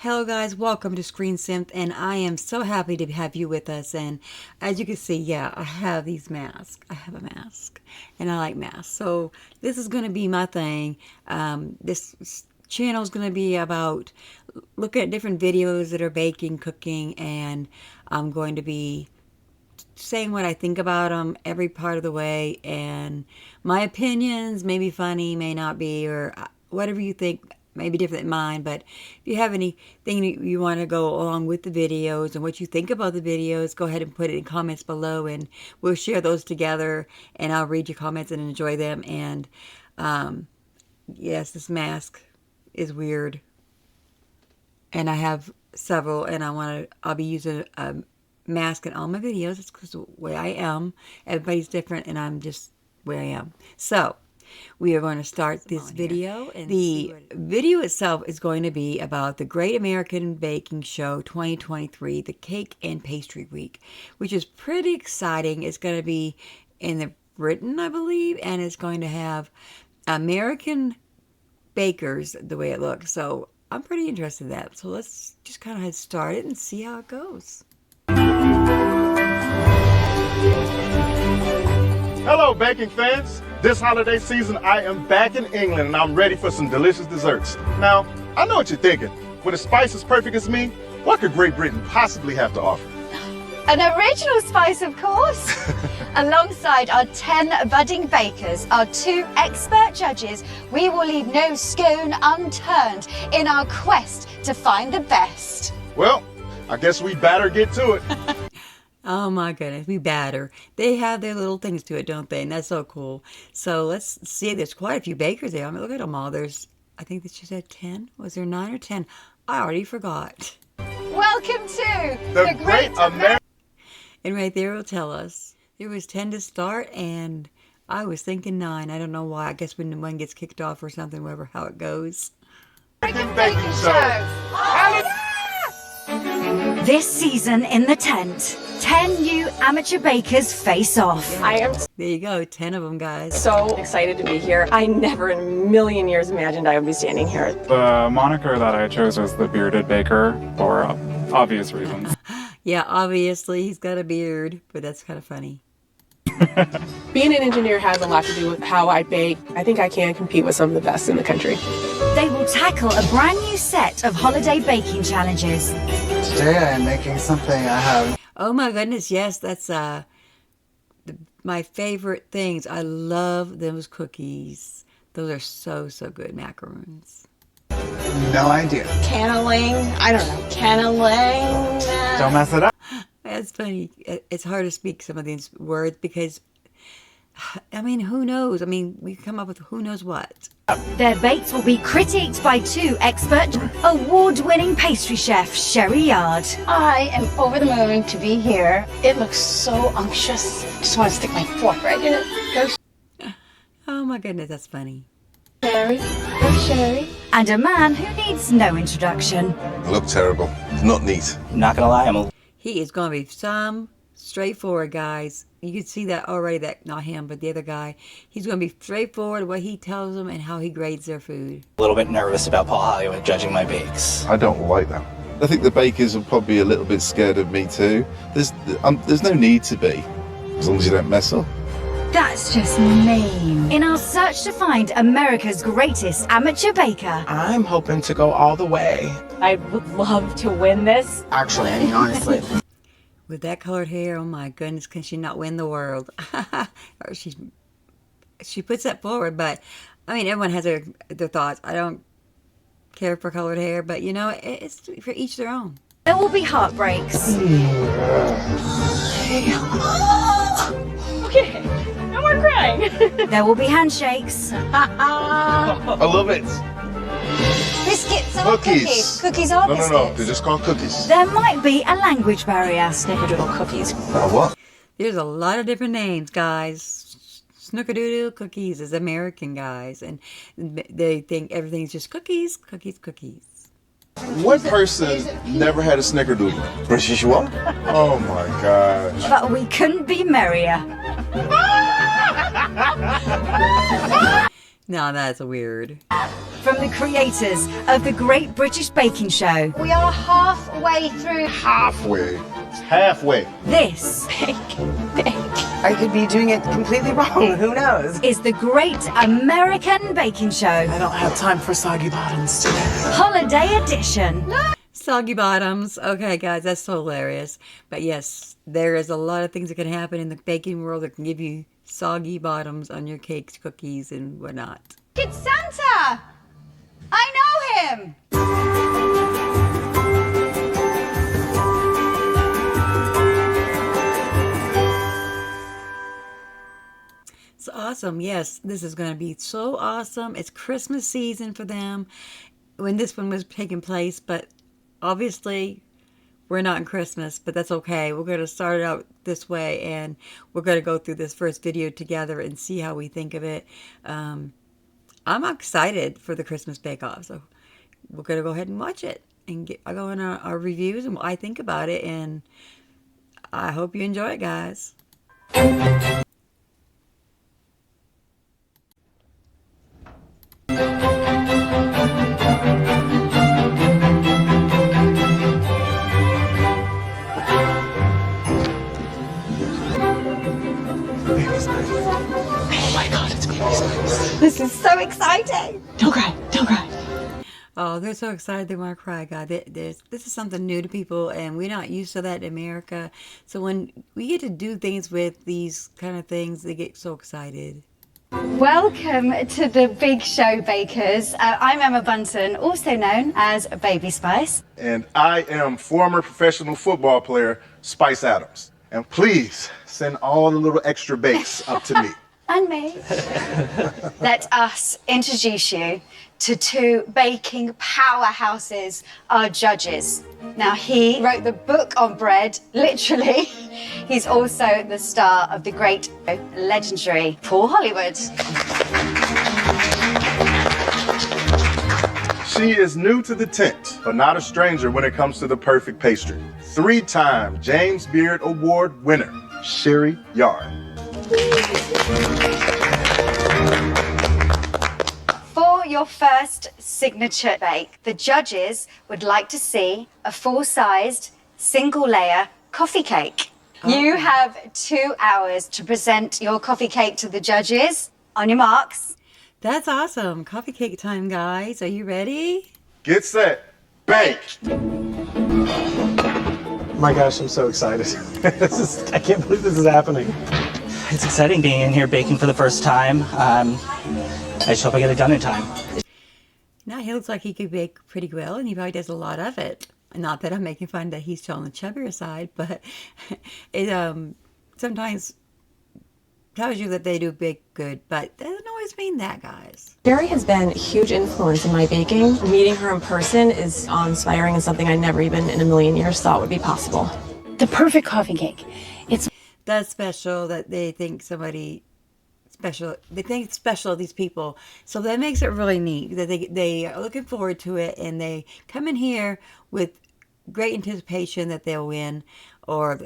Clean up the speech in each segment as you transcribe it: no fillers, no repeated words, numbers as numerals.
Hello guys, welcome to ScreenSynth, and I am so happy to have you with us. And as you can see, yeah, I have these masks. I have a mask, and I like masks. So this is going to be my thing. This channel is going to be about looking at different videos that are baking, cooking, and I'm going to be saying what I think about them every part of the way. And my opinions may be funny, may not be, or whatever you think may be different than mine. But if you have anything that you want to go along with the videos and what you think about the videos, go ahead and put it in comments below, and we'll share those together, and I'll read your comments and enjoy them. And yes, this mask is weird, and I have several, and I'll be using a mask in all my videos. It's because the way I am. Everybody's different, and I'm just where I am. So we are going to start this video. And the video itself is going to be about the Great American Baking Show 2023, the Cake and Pastry Week, which is pretty exciting. It's going to be in Britain, I believe, and it's going to have American bakers the way it looks. So I'm pretty interested in that. So let's just kind of get started and see how it goes. Hello, baking fans. This holiday season, I am back in England, and I'm ready for some delicious desserts. Now, I know what you're thinking. With a spice as perfect as me, what could Great Britain possibly have to offer? An original spice, of course. Alongside our 10 budding bakers, our 2 expert judges, we will leave no stone unturned in our quest to find the best. Well, I guess we better get to it. Oh my goodness, we batter. They have their little things to it, don't they? And that's so cool. So let's see. There's quite a few bakers there. I mean, look at them all. I think that she said 10. Was there 9 or 10? I already forgot. Welcome to the Great American. And right there will tell us. There was 10 to start, and I was thinking 9. I don't know why. I guess when one gets kicked off or something, whatever, how it goes. American Baking Show. This season in the tent, 10 new amateur bakers face off. I am There you go, 10 of them, guys. so excited to be here. I never in a million years imagined I would be standing here. The moniker that I chose was the Bearded Baker for obvious reasons. Yeah, obviously he's got a beard, but that's kind of funny. Being an engineer has a lot to do with how I bake. I think I can compete with some of the best in the country. They will tackle a brand new set of holiday baking challenges. Today I am making something I have. Oh my goodness, yes, that's my favorite things. I love those cookies. Those are so, so good, macaroons. No idea. Canneling, I don't know, canneling. Don't mess it up. That's funny. It's hard to speak some of these words because, I mean, who knows? I mean, we come up with who knows what. Their bakes will be critiqued by 2 expert, award-winning pastry chef Sherry Yard. I am over the moon to be here. It looks so unctuous. Just want to stick my fork right in it. Go, Oh my goodness, that's funny. Sherry. Go, Sherry. And a man who needs no introduction. I look terrible. Not neat. I'm not gonna lie, He is going to be some straightforward, guys. You can see that already, that not him, but the other guy. He's going to be straightforward, what he tells them and how he grades their food. a little bit nervous about Paul Hollywood judging my bakes. I don't like that. I think the bakers are probably a little bit scared of me too. There's no need to be, as long as you don't mess up. That's just mean. In our search to find America's greatest amateur baker, I'm hoping to go all the way. I would love to win this. Actually, I mean, honestly. With that colored hair, oh my goodness, can she not win the world? Or she puts that forward, but I mean, everyone has their thoughts. I don't care for colored hair, but you know, it's for each their own. there will be heartbreaks. Okay, no more crying. There will be handshakes. I love it. Biscuits are Cookies. Cookies are No, biscuits. they're just called cookies. There might be a language barrier. Snickerdoodle cookies. What? There's a lot of different names, guys. Snickerdoodle cookies is American, guys, and they think everything's just cookies, cookies, cookies. What person never had a snickerdoodle? British what? Oh my gosh. But we couldn't be merrier. Now that's weird. From the creators of the Great British Baking Show. We are halfway through. Halfway. It's halfway. This I could be doing it completely wrong. Who knows? is the Great American Baking Show. I don't have time for soggy bottoms today. Holiday Edition. Soggy bottoms. Okay, guys, that's so hilarious. But yes, there is a lot of things that can happen in the baking world that can give you soggy bottoms on your cakes, cookies, and whatnot. It's Santa! I know him! It's awesome. Yes, this is going to be so awesome. It's Christmas season for them when this one was taking place, but obviously we're not in Christmas, but that's okay. We're going to start it out this way, and we're going to go through this first video together and see how we think of it. I'm excited for the Christmas Bake-Off, so we're going to go ahead and watch it and go in our reviews and what I think about it, and I hope you enjoy it, guys. This is so exciting! Don't cry, don't cry. Oh, they're so excited they want to cry, God. This is something new to people, and we're not used to that in America. So when we get to do things with these kind of things, they get so excited. Welcome to the Big Show Bakers. I'm Emma Bunton, also known as Baby Spice. And I am former professional football player Spice Adams. And please send all the little extra bakes up to me. And me. Let us introduce you to two baking powerhouses, our judges. Now, he wrote the book on bread, literally. He's also the star of the great, legendary Paul Hollywood. She is new to the tent, but not a stranger when it comes to the perfect pastry. 3-time James Beard Award winner, Sherry Yard. For your first signature bake, the judges would like to see a full-sized, single-layer coffee cake. You have 2 hours to present your coffee cake to the judges. On your marks. That's awesome. Coffee cake time, guys. Are you ready? Get set, bake! My gosh, I'm so excited. I can't believe this is happening. It's exciting being in here baking for the first time. I just hope I get it done in time. Now, he looks like he could bake pretty well, and he probably does a lot of it. Not that I'm making fun that he's on the chubbier side, but it sometimes tells you that they do bake good, but that doesn't always mean that, guys. Sherry has been a huge influence in my baking. Meeting her in person is awe-inspiring and something I never even in a million years thought would be possible. The perfect coffee cake. It's That's special that they think somebody special. They think it's special, these people. So that makes it really neat that they are looking forward to it, and they come in here with great anticipation that they'll win, or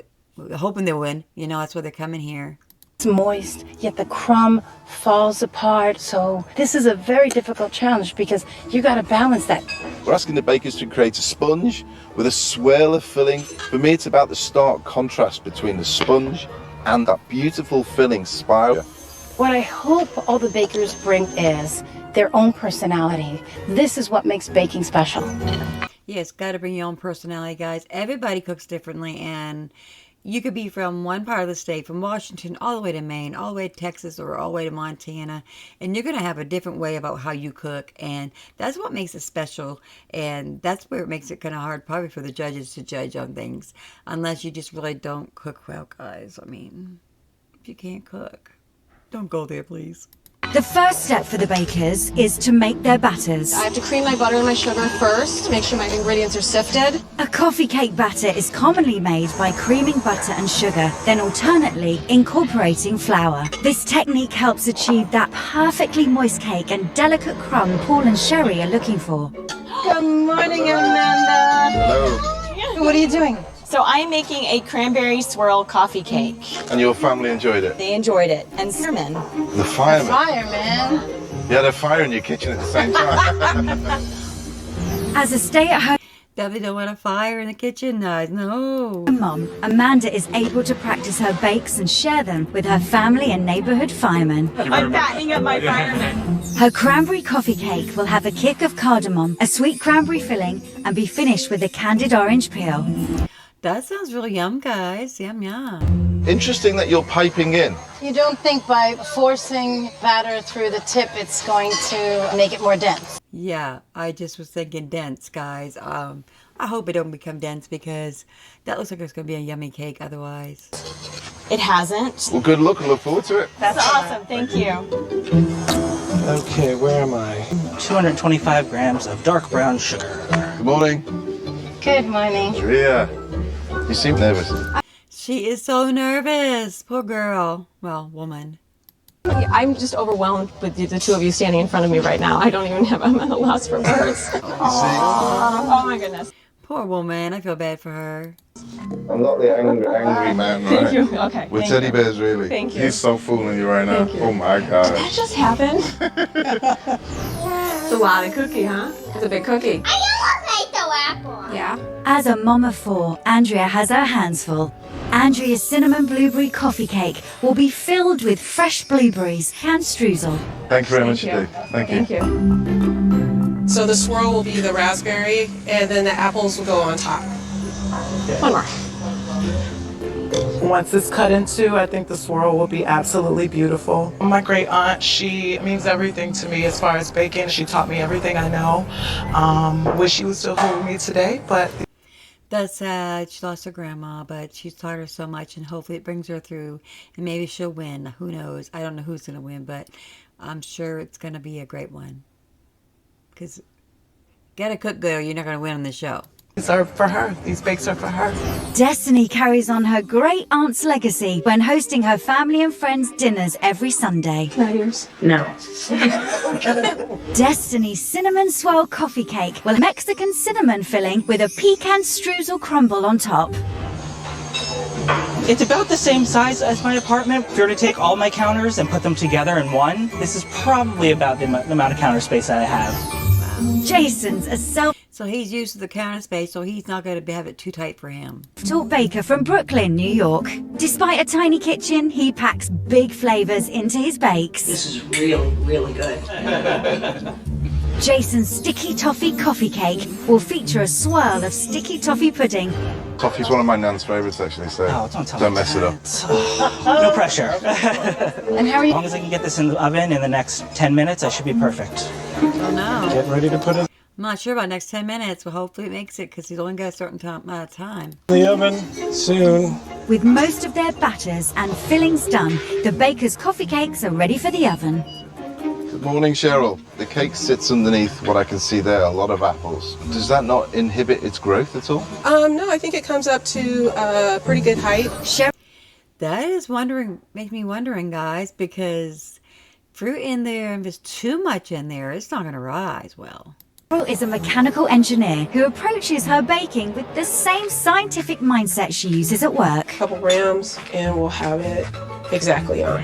hoping they'll win. You know, that's why they're coming here. moist, yet the crumb falls apart. So this is a very difficult challenge because you got to balance that. We're asking the bakers to create a sponge with a swirl of filling. For me, it's about the stark contrast between the sponge and that beautiful filling spiral. What I hope all the bakers bring is their own personality. This is what makes baking special. Yes, got to bring your own personality, guys. Everybody cooks differently, and you could be from one part of the state, from Washington all the way to Maine, all the way to Texas, or all the way to Montana, and you're going to have a different way about how you cook, and that's what makes it special, and that's where it makes it kind of hard probably for the judges to judge on things, unless you just really don't cook well, guys. I mean, if you can't cook, don't go there, please. The first step for the bakers is to make their batters. I have to cream my butter and my sugar first, make sure my ingredients are sifted. A coffee cake batter is commonly made by creaming butter and sugar, then alternately incorporating flour. This technique helps achieve that perfectly moist cake and delicate crumb Paul and Sherry are looking for. Good morning, Amanda. Hello. What are you doing? So I'm making a cranberry swirl coffee cake. And your family enjoyed it? They enjoyed it. And cinnamon. The fireman. Fireman. You had a fire in your kitchen at the same time. As a stay-at-home Definitely don't want a fire in the kitchen, guys. No. mom, Amanda is able to practice her bakes and share them with her family and neighborhood firemen. I'm fattening up my firemen. Her cranberry coffee cake will have a kick of cardamom, a sweet cranberry filling, and be finished with a candied orange peel. That sounds really yum, guys. Yum, yum. Interesting that you're piping in. You don't think by forcing batter through the tip it's going to make it more dense? Yeah, I just was thinking dense, guys. I hope it don't become dense because that looks like it's going to be a yummy cake otherwise. It hasn't. Well, good luck and look forward to it. That's awesome. Thank you. Okay, where am I? 225 grams of dark brown sugar. Good morning. Good morning. Maria, you seem nervous. She is so nervous. Poor girl. Well, woman. I'm just overwhelmed with the two of you standing in front of me right now. I don't even have, I'm at a loss for words. Oh my goodness. Poor woman. I feel bad for her. I'm not the angry man, right? Thank you. Okay. We're thank teddy you. bears, really. Thank you. He's so fooling you right now. Thank you. Oh my God. That just happened. It's a lot of cookie, huh? It's a big cookie. Yeah. As a mom of four, Andrea has her hands full. Andrea's cinnamon blueberry coffee cake will be filled with fresh blueberries and streusel. Thank you very much you. indeed. Thank you. Thank you. So the swirl will be the raspberry, and then the apples will go on top. One more. Once it's cut in two, I think the swirl will be absolutely beautiful. My great aunt, she means everything to me as far as baking. She taught me everything I know. Wish she was still here with me today, but That's sad. She lost her grandma, but she's taught her so much, and hopefully it brings her through, and maybe she'll win. Who knows? I don't know who's going to win, but I'm sure it's going to be a great one. Because gotta cook good or you're not going to win on the show. these are for her. These bakes are for her. Destiny carries on her great aunt's legacy when hosting her family and friends' dinners every Sunday. Not yours? No. Destiny's cinnamon swirl coffee cake will have Mexican cinnamon filling with a pecan streusel crumble on top. It's about the same size as my apartment. If you were to take all my counters and put them together in one, this is probably about the amount of counter space that I have. Jason's a So he's used to the counter space, so he's not going to have it too tight for him. self-taught baker from Brooklyn, New York. Despite a tiny kitchen, he packs big flavors into his bakes. This is really, really good. Jason's sticky toffee coffee cake will feature a swirl of sticky toffee pudding. Coffee's one of my nan's favourites, actually, so don't mess it up. No pressure. And how are you? As long as I can get this in the oven in the next 10 minutes, I should be perfect. Oh no. Get ready to put it I'm not sure about next 10 minutes, but hopefully it makes it because he's only got a certain amount of time. in the oven soon. With most of their batters and fillings done, the baker's coffee cakes are ready for the oven. Good morning, Cheryl. The cake sits underneath what I can see there, a lot of apples. Does that not inhibit its growth at all? No, I think it comes up to a pretty good height. That is makes me wondering, guys, because fruit in there, and if there's too much in there, it's not going to rise well. Cheryl is a mechanical engineer who approaches her baking with the same scientific mindset she uses at work. Couple grams, and we'll have it exactly on.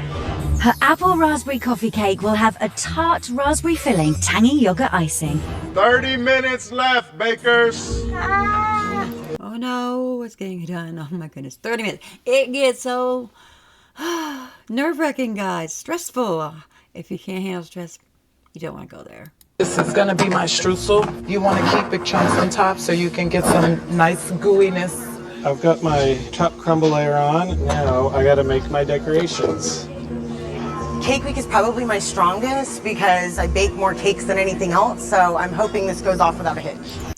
Her apple raspberry coffee cake will have a tart raspberry filling, tangy yogurt icing. 30 minutes left, bakers. Oh no, it's getting done. Oh my goodness, 30 minutes. It gets so nerve-wracking, guys, stressful. If you can't handle stress, you don't want to go there. This is gonna be my streusel. You want to keep big chunks on top so you can get some nice gooiness. I've got my top crumble layer on. Now I gotta make my decorations. Cake week is probably my strongest because I bake more cakes than anything else, so I'm hoping this goes off without a hitch.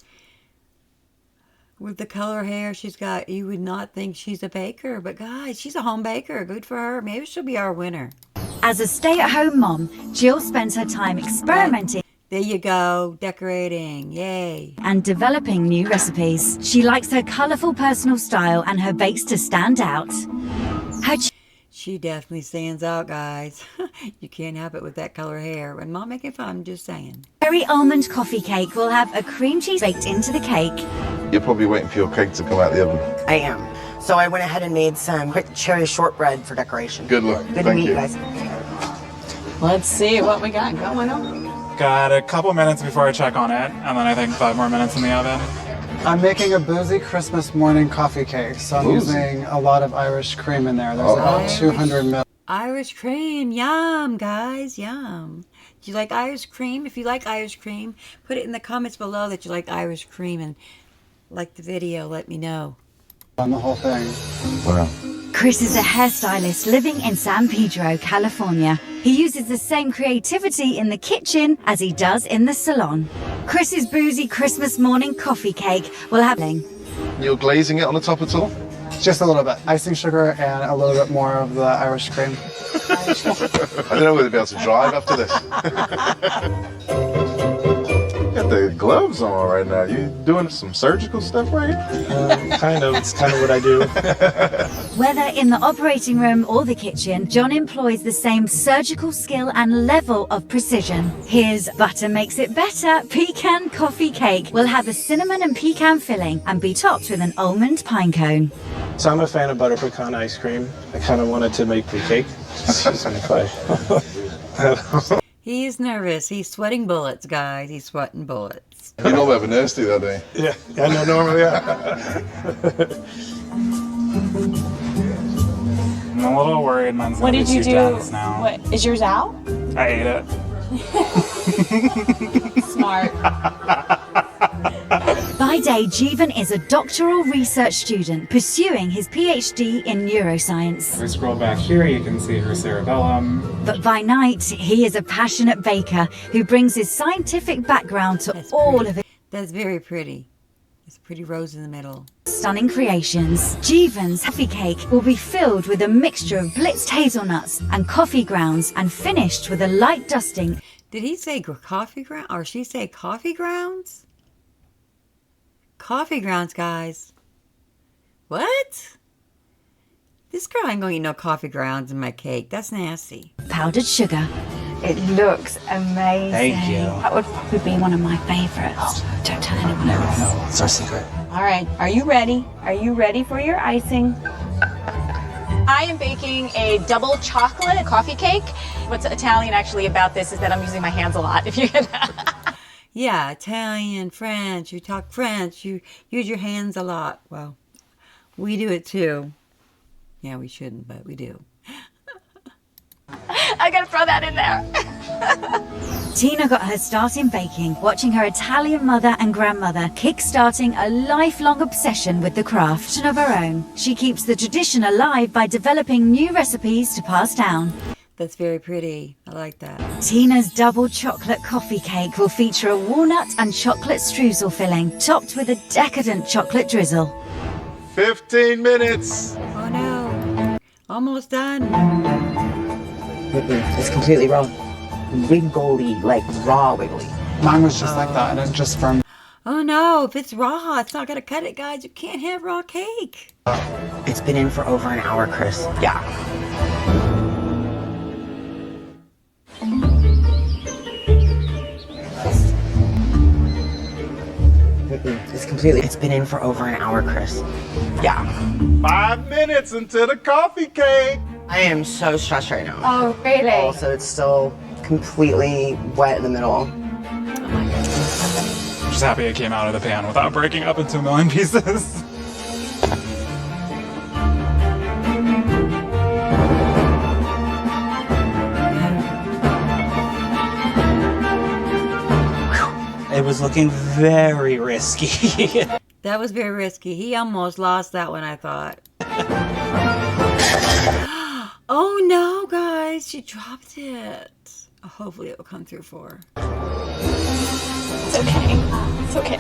With the color hair she's got, you would not think she's a baker, but guys, she's a home baker. Good for her. Maybe she'll be our winner. As a stay-at-home mom, Jill spends her time experimenting. There you go, decorating, yay. And developing new recipes. She likes her colourful personal style and her bakes to stand out. She definitely stands out, guys. You can't help it with that color hair. I'm not making fun, I'm just saying. Cherry almond coffee cake will have a cream cheese baked into the cake. You're probably waiting for your cake to come out the oven. I am. So I went ahead and made some quick cherry shortbread for decoration. Good luck. Good to Thank meet you. you guys. Let's see what we got going on. Got a couple minutes before I check on it, and then I think 5 more minutes in the oven. I'm making a boozy Christmas morning coffee cake, so I'm using a lot of Irish cream in there. There's about 200 ml. Irish cream, yum, guys, yum. Do you like Irish cream? If you like Irish cream, put it in the comments below that you like Irish cream and like the video, let me know. On the whole thing. Wow. Chris is a hairstylist living in San Pedro, California. He uses the same creativity in the kitchen as he does in the salon. Chris's boozy Christmas morning coffee cake will have... You're glazing it on the top at all? Just a little bit. Icing sugar and a little bit more of the Irish cream. I don't know whether they'll be able to drive after this. You got the gloves on right now. You doing some surgical stuff right here? Kind of. It's kind of what I do. Whether in the operating room or the kitchen, John employs the same surgical skill and level of precision. His butter makes it better pecan coffee cake will have a cinnamon and pecan filling and be topped with an almond pine cone. So I'm a fan of butter pecan ice cream. I kind of wanted to make the cake. Excuse me if I... He is nervous. He's sweating bullets, guys. He's sweating bullets. You know we have a nurse do that, don't you? Yeah, I know normally, yeah. I'm a little worried mine's What gonna did be you too do? dense now. What, is yours out? I ate it. Smart. By day, Jeevan is a doctoral research student pursuing his PhD in neuroscience. If we scroll back here, you can see her cerebellum. But by night, he is a passionate baker who brings his scientific background to all of his That's very pretty. It's a pretty rose in the middle. stunning creations. Jeevan's coffee cake will be filled with a mixture of blitzed hazelnuts and coffee grounds and finished with a light dusting. Did he say coffee ground or she say coffee grounds? Coffee grounds, guys. What? This girl ain't gonna eat no coffee grounds in my cake. That's nasty. Powdered sugar. It looks amazing. Thank you. That would probably be one of my favorites. Don't tell anyone else. No, it's our secret. All right, are you ready? Are you ready for your icing? I am baking a double chocolate coffee cake. What's Italian actually about this is that I'm using my hands a lot, if you get that. Yeah, Italian, French. You talk French. You use your hands a lot. Well, we do it too. Yeah, we shouldn't, but we do. I gotta throw that in there. Tina got her start in baking, watching her Italian mother and grandmother kick-starting a lifelong obsession with the craft of her own. She keeps the tradition alive by developing new recipes to pass down. That's very pretty. I like that. Tina's double chocolate coffee cake will feature a walnut and chocolate streusel filling, topped with a decadent chocolate drizzle. 15 minutes. Oh no. Almost done. It's completely raw. Wiggly, like raw wiggly. Mine was just like that, and it just firmed. Oh no, if it's raw, it's not gonna cut it, guys. You can't have raw cake. It's been in for over an hour, Chris. Yeah. It's been in for over an hour, Chris. Yeah. 5 minutes into the coffee cake. I am so stressed right now. Oh, really? Also, it's still completely wet in the middle. I'm just happy it came out of the pan without breaking up into a million pieces. It was looking very risky. That was very risky. He almost lost that one, I thought. Oh no, guys, she dropped it. Oh, hopefully it will come through for her. It's okay. It's okay.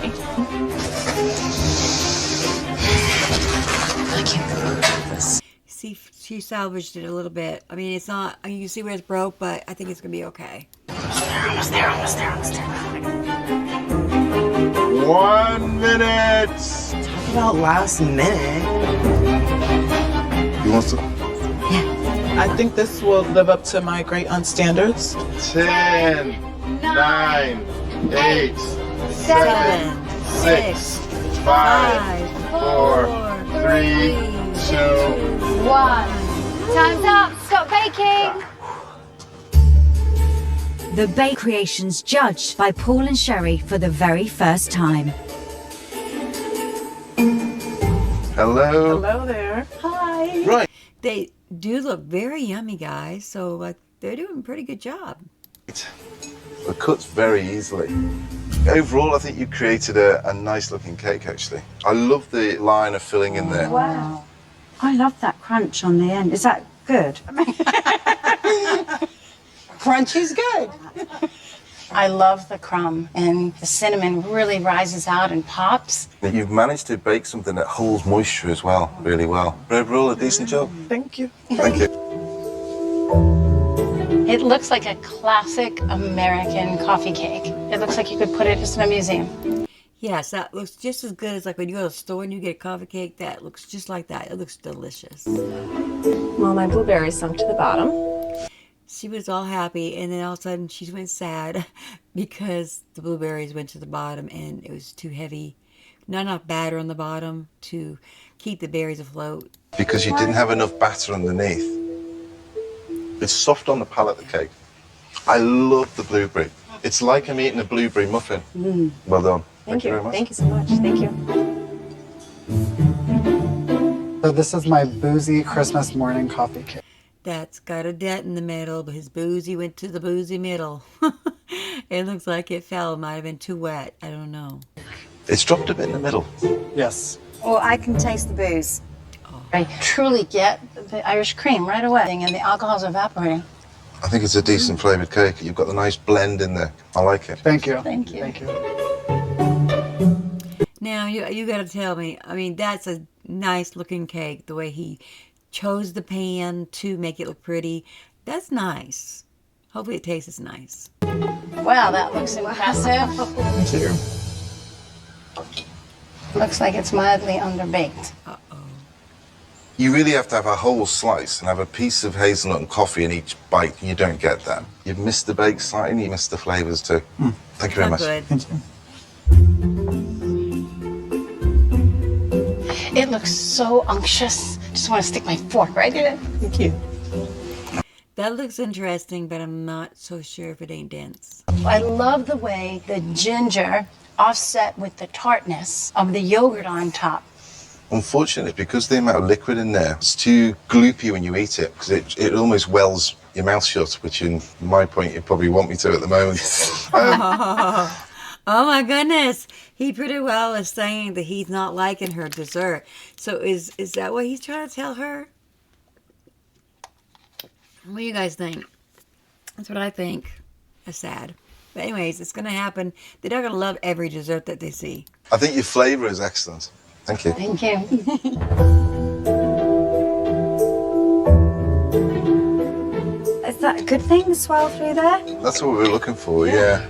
I can't believe this. See, she salvaged it a little bit. I mean, it's not, you can see where it's broke, but I think it's gonna be okay. Almost there. 1 minute. Talk about last minute. You want to? I think this will live up to my great aunt standards. 10, 9, 8, 7, 6, 5, 4, 3, 2, 1. Time's up. Stop baking. the bake creations judged by Paul and Sherry for the very first time. Hello. Hello there. Hi. Right. They do look very yummy, guys. So they're doing a pretty good job. It cuts very easily. Overall, I think you created a nice looking cake, actually. I love the line of filling in there. Wow. I love that crunch on the end. Is that good? Crunchy's good. I love the crumb, and the cinnamon really rises out and pops. You've managed to bake something that holds moisture as well, really well. Overall, a decent job. Thank you. Thank you. It looks like a classic American coffee cake. It looks like you could put it just in a museum. Yes, that looks just as good as like when you go to the store and you get a coffee cake. That looks just like that. It looks delicious. Well, my blueberries sunk to the bottom. She was all happy, and then all of a sudden she went sad because the blueberries went to the bottom and it was too heavy. Not enough batter on the bottom to keep the berries afloat. Because you didn't have enough batter underneath. It's soft on the palate, the cake. I love the blueberry. It's like I'm eating a blueberry muffin. Well done. Thank you very much. Thank you so much. Thank you. So this is my boozy Christmas morning coffee cake. That's got a dent in the middle, but his boozy went to the boozy middle. It looks like it fell. Might have been too wet. I don't know. It's dropped a bit in the middle. Yes. Well, I can taste the booze. I truly get the Irish cream right away, and the alcohol's evaporating. I think it's a decent flavoured cake. You've got the nice blend in there. I like it. Thank you. Thank you. Thank you. Now, you got to tell me, I mean, that's a nice looking cake, the way he chose the pan to make it look pretty. That's nice. Hopefully it tastes nice. Wow, that looks impressive. Thank you. Looks like it's mildly underbaked. You really have to have a whole slice and have a piece of hazelnut and coffee in each bite, and you don't get that. You've missed the bake slightly, and you missed the flavours too. Thank you very much. Good. Thank you. It looks so unctuous. Just want to stick my fork right in it. Thank you. That looks interesting, but I'm not so sure if it ain't dense. I love the way the ginger offset with the tartness of the yogurt on top. Unfortunately, because the amount of liquid in there, it's too gloopy when you eat it, because it almost wells your mouth shut, which in my point, you probably want me to at the moment. Oh my goodness. He pretty well is saying that he's not liking her dessert. So is that what he's trying to tell her? What do you guys think? That's what I think. That's sad. But anyways, it's going to happen. They're not going to love every dessert that they see. I think your flavour is excellent. Thank you. Thank you. Is that a good thing, the swell through there? That's what we were looking for, yeah.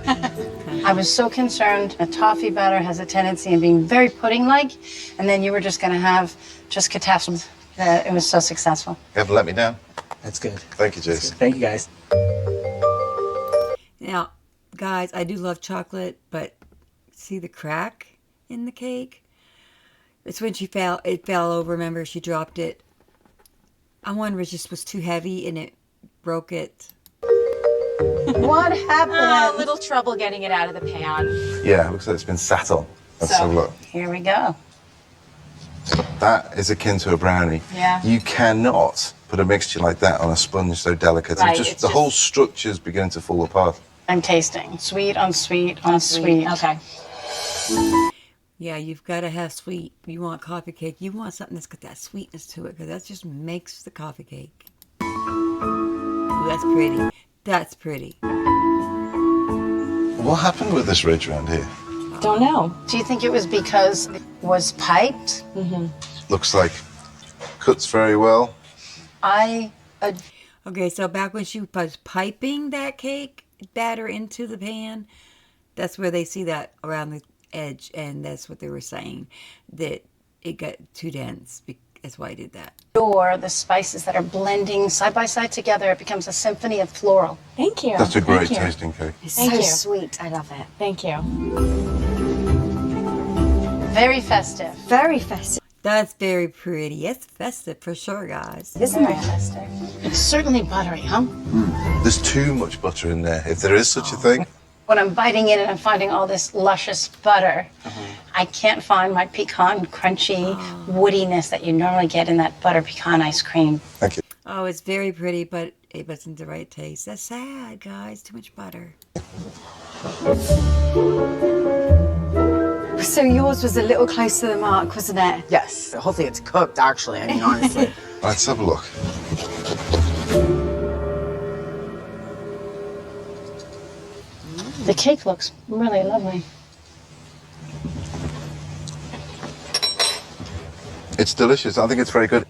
I was so concerned. A toffee batter has a tendency of being very pudding-like, and then you were just going to have just catastrophe. It was so successful. You haven't let me down. That's good. Thank you, Jason. Thank you, guys. Now, guys, I do love chocolate, but see the crack in the cake? It's when it fell over, remember, she dropped it. I wonder if it just was too heavy and it broke it. What happened? A little trouble getting it out of the pan. Yeah, it looks like it's been sat on. Let's have a look. Here we go. That is akin to a brownie. Yeah. You cannot put a mixture like that on a sponge so delicate. Right, It's it's the just- whole structure's beginning to fall apart. I'm tasting. Sweet on sweet on sweet. Okay. Yeah, you've got to have sweet. You want coffee cake. You want something that's got that sweetness to it, because that just makes the coffee cake. Ooh, that's pretty. That's pretty. What happened with this ridge around here? Don't know. Do you think it was because it was piped? Looks like cuts very well. Okay, so back when she was piping that cake batter into the pan, that's where they see that around the edge, and that's what they were saying, that it got too dense. That's why I did that. Or the spices that are blending side by side together, it becomes a symphony of floral. Thank you. That's a great Thank you. tasting cake. It's Thank so you. sweet. I love it. Thank you. Very festive. Very festive. That's very pretty. It's festive for sure, guys. It's very festive. It's certainly buttery, huh? There's too much butter in there, if there is such a thing. When I'm biting in and I'm finding all this luscious butter, I can't find my pecan crunchy woodiness that you normally get in that butter pecan ice cream. Thank you. Oh, it's very pretty, but it wasn't the right taste. That's sad, guys. Too much butter. So yours was a little close to the mark, wasn't it? Yes. Hopefully it's cooked, actually. I mean, honestly. Let's have a look. The cake looks really lovely. It's delicious. I think it's very good.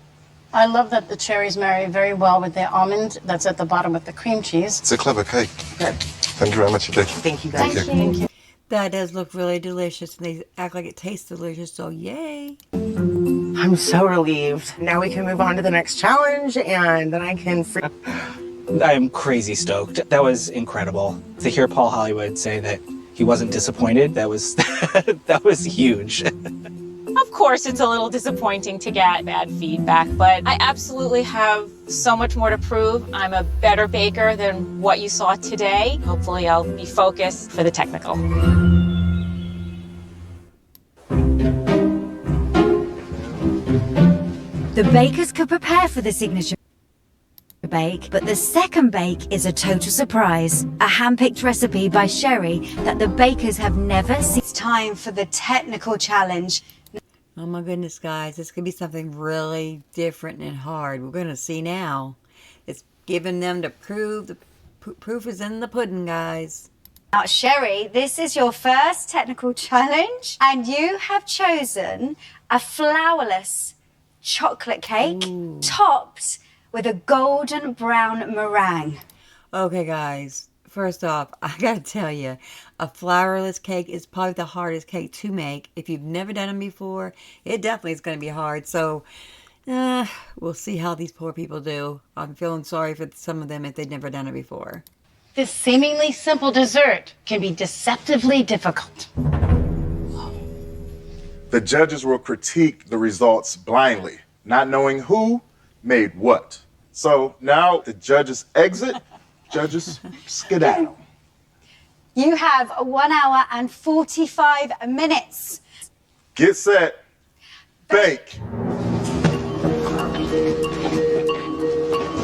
I love that the cherries marry very well with the almond that's at the bottom with the cream cheese. It's a clever cake. Good. Thank you very much indeed. Thank you, guys. Thank you. That does look really delicious, and they act like it tastes delicious, so yay. I'm so relieved. Now we can move on to the next challenge, and then I can... I'm crazy stoked. That was incredible. To hear Paul Hollywood say that he wasn't disappointed, that was that was huge. Of course, it's a little disappointing to get bad feedback, but I absolutely have so much more to prove. I'm a better baker than what you saw today. Hopefully, I'll be focused for the technical. The bakers could prepare for the signature bake, but the second bake is a total surprise. A hand-picked recipe by Sherry that the bakers have never seen. It's time for the technical challenge. Oh my goodness, guys. This could be something really different and hard. We're going to see now. It's giving them to prove. The proof is in the pudding, guys. Now, Sherry, this is your first technical challenge, and you have chosen a flourless chocolate cake topped with a golden brown meringue. Okay, guys. First off, I gotta tell you, a flourless cake is probably the hardest cake to make. If you've never done them before, it definitely is going to be hard. So, we'll see how these poor people do. I'm feeling sorry for some of them if they've never done it before. This seemingly simple dessert can be deceptively difficult. The judges will critique the results blindly, not knowing who made what. So now the judges exit, judges skedaddle. You have 1 hour and 45 minutes. Get set, bake.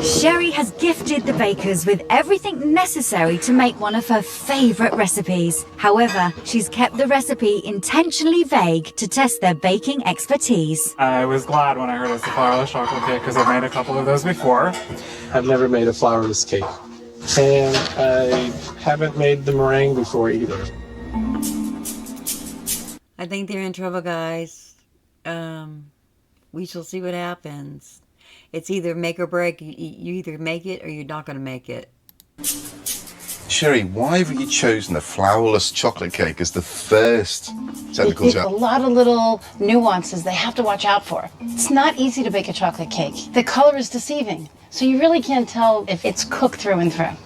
Sherry has gifted the bakers with everything necessary to make one of her favourite recipes. However, she's kept the recipe intentionally vague to test their baking expertise. I was glad when I heard it was the flourless chocolate cake because I've made a couple of those before. I've never made a flourless cake. And I haven't made the meringue before either. I think they're in trouble, guys. We shall see what happens. It's either make or break. You either make it or you're not going to make it. Sherry, why have you chosen a flourless chocolate cake as the first technical It's a challenge? lot of little nuances they have to watch out for. It's not easy to bake a chocolate cake. The color is deceiving, so you really can't tell if it's cooked through and through.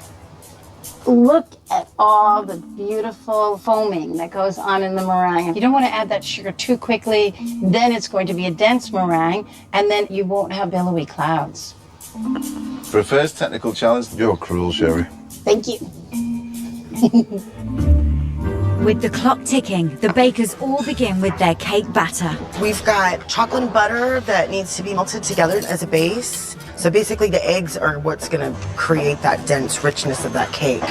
Look at all the beautiful foaming that goes on in the meringue. You don't want to add that sugar too quickly, then it's going to be a dense meringue, and then you won't have billowy clouds. For a first technical challenge, you're cruel, Sherry. Thank you. With the clock ticking, the bakers all begin with their cake batter. We've got chocolate and butter that needs to be melted together as a base. So basically the eggs are what's going to create that dense richness of that cake.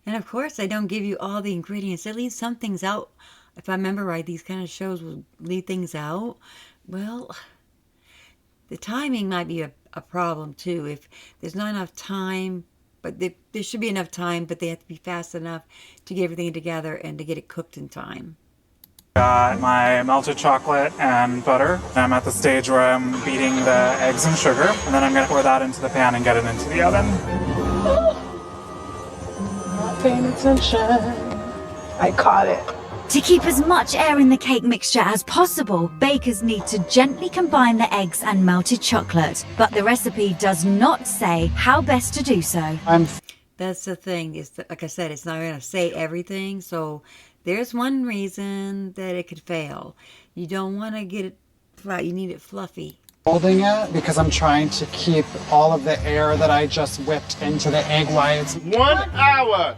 And of course, they don't give you all the ingredients. They leave some things out. If I remember right, these kind of shows will leave things out. Well, the timing might be a problem too. If there's not enough time, but there should be enough time, but they have to be fast enough to get everything together and to get it cooked in time. Got my melted chocolate and butter. I'm at the stage where I'm beating the eggs and sugar, and then I'm going to pour that into the pan and get it into the oven. Not paying attention. I caught it. To keep as much air in the cake mixture as possible, bakers need to gently combine the eggs and melted chocolate. But the recipe does not say how best to do so. That's the thing. Like I said, it's not going to say everything. So there's one reason that it could fail. You don't want to get it Right, you need it fluffy. Holding it because I'm trying to keep all of the air that I just whipped into the egg whites. 1 hour.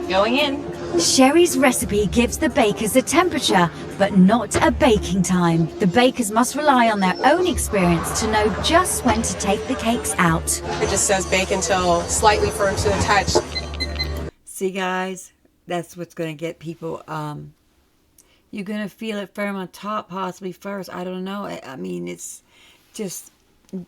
Going in. Sherry's recipe gives the bakers a temperature, but not a baking time. The bakers must rely on their own experience to know just when to take the cakes out. It just says bake until slightly firm to the touch. See, guys, that's what's going to get people. You're going to feel it firm on top possibly first. I don't know. I mean, it's just,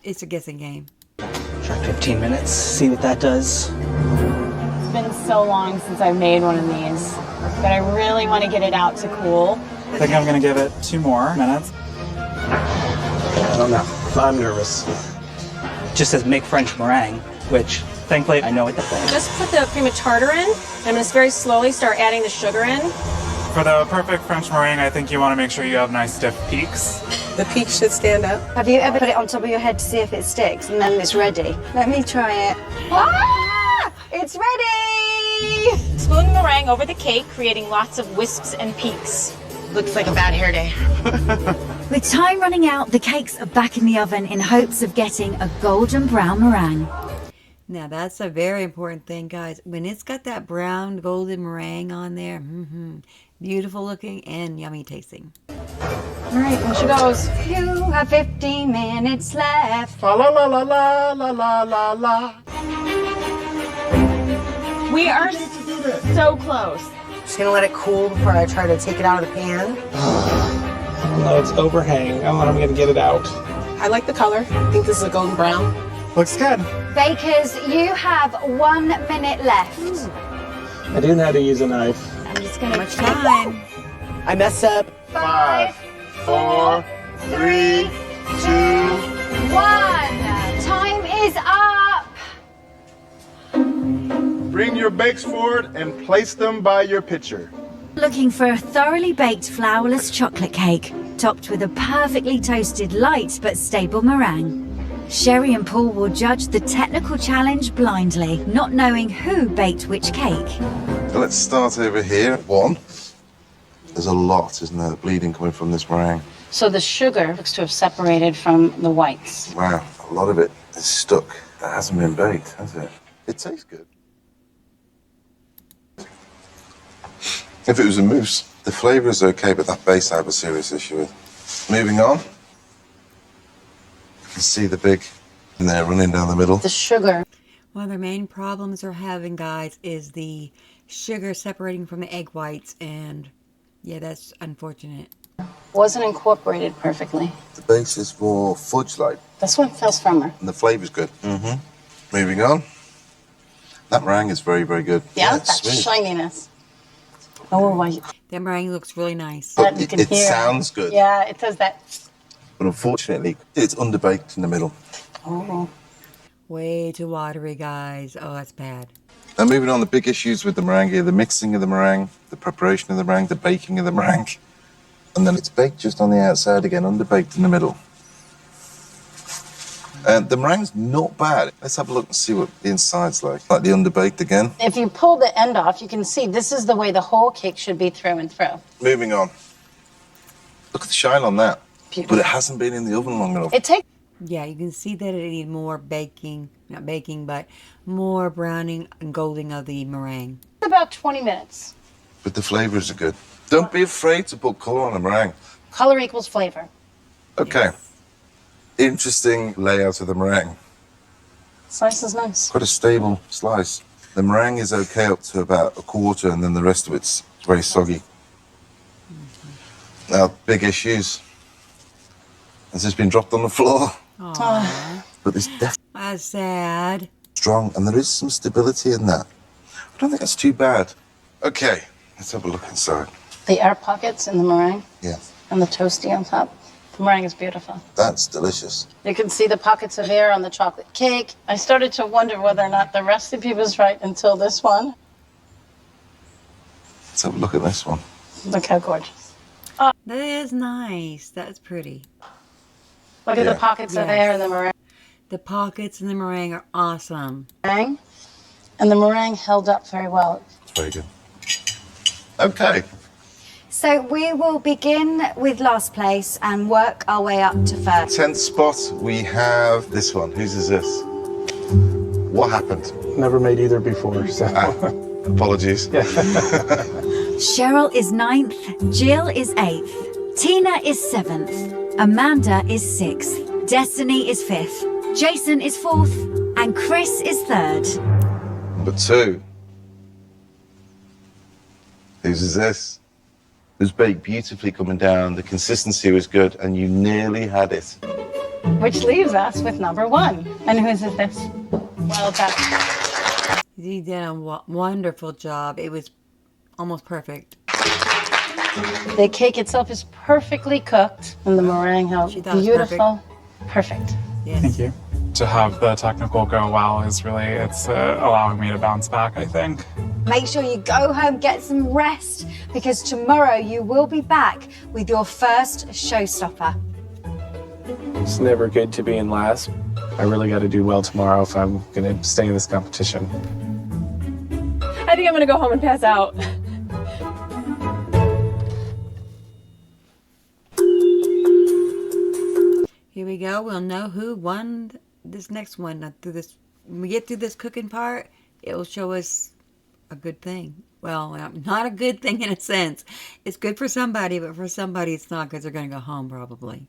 it's a guessing game. Try 15 minutes, see what that does. It's been so long since I've made one of these, but I really want to get it out to cool. I think I'm gonna give it 2 more minutes. I don't know. I'm nervous. It just says make French meringue, which thankfully I know what that is. Just put the cream of tartar in. I'm going to very slowly start adding the sugar in. For the perfect French meringue, I think you want to make sure you have nice stiff peaks. The peak should stand up. Have you ever put it on top of your head to see if it sticks and then it's ready? Let me try it. Ah! It's ready! Spoon the meringue over the cake, creating lots of wisps and peaks. Looks like a bad hair day. With time running out, the cakes are back in the oven in hopes of getting a golden brown meringue. Now, that's a very important thing, guys. When it's got that brown golden meringue on there, beautiful looking and yummy tasting. All right, there she goes. You have 15 minutes left. La la la la la la la la la. We are so close. Just gonna let it cool before I try to take it out of the pan. No, it's overhang. I don't know how I'm gonna get it out. I like the color. I think this is a golden brown. Looks good. Bakers, you have 1 minute left. I didn't know how to use a knife. I'm just going Much time. I messed up. 5, 4, 3, 2. 1. Time is up. Bring your bakes forward and place them by your pitcher. Looking for a thoroughly baked flourless chocolate cake, topped with a perfectly toasted light but stable meringue. Sherry and Paul will judge the technical challenge blindly, not knowing who baked which cake. So let's start over here. 1. There's a lot, isn't there? Bleeding coming from this meringue. So the sugar looks to have separated from the whites. Wow, a lot of it is stuck. That hasn't been baked, has it? It tastes good. If it was a mousse, the flavour is okay, but that base I have a serious issue with. Moving on. You can see the big in there running down the middle. The sugar. One of the main problems they're having, guys, is the sugar separating from the egg whites, and yeah, that's unfortunate. Wasn't incorporated perfectly. The base is more fudge-like, This one feels firmer. and the flavour's good. Moving on. That meringue is very, very good. Yeah, it's that smooth. shininess. Oh, my. That meringue looks really nice. But You can it hear. sounds good. Yeah, it does that. But unfortunately, it's underbaked in the middle. Oh. Way too watery, guys. Oh, that's bad. Now, moving on, the big issues with the meringue here, the mixing of the meringue, the preparation of the meringue, the baking of the meringue. And then it's baked just on the outside again, underbaked in the middle. The meringue's not bad. Let's have a look and see what the inside's like. Like the underbaked again. If you pull the end off, you can see this is the way the whole cake should be through and through. Moving on. Look at the shine on that. Beautiful. But it hasn't been in the oven long enough. It takes Yeah, you can see that it needs more baking, not baking, but more browning and golding of the meringue. about 20 minutes. But the flavours are good. Don't be afraid to put colour on the meringue. Color equals flavor. Okay. Interesting layout of the meringue. Slice is nice. Quite a stable slice. The meringue is okay up to about a quarter, and then the rest of it's very soggy. Now, big issues. Has this been dropped on the floor? Aww. But it's definitely That's sad. strong, and there is some stability in that. I don't think that's too bad. Okay, let's have a look inside. The air pockets in the meringue Yeah, and the toasty on top. The meringue is beautiful. that's delicious. You can see the pockets of air on the chocolate cake. I started to wonder whether or not the recipe was right until this one. Let's have a look at this one. Look how gorgeous. That is nice. That's pretty. Look at Yeah. the pockets of Yes. air in the meringue. The pockets in the meringue are awesome. And the meringue held up very well. It's very good. Okay. So we will begin with last place and work our way up to first. 10th spot, we have this one. Whose is this? What happened? Never made either before, so. Apologies. Cheryl is 9th, Jill is 8th, Tina is 7th, Amanda is 6th, Destiny is 5th, Jason is 4th, and Chris is 3rd. Number 2. Whose is this? It was baked beautifully coming down, the consistency was good, and you nearly had it. Which leaves us with number 1. And whose is this? Well done. You did a wonderful job. It was almost perfect. The cake itself is perfectly cooked, and the meringue held She thought it was beautiful. Perfect. Yes. Thank you. To have the technical go well is really, it's allowing me to bounce back, I think. Make sure you go home, get some rest, because tomorrow you will be back with your first showstopper. It's never good to be in last. I really got to do well tomorrow if I'm going to stay in this competition. I think I'm gonna go home and pass out. Here we go. We'll know who won this next one. Now, when we get through this cooking part, it will show us a good thing. Well, not a good thing in a sense. It's good for somebody, but for somebody it's not, because they're going to go home probably.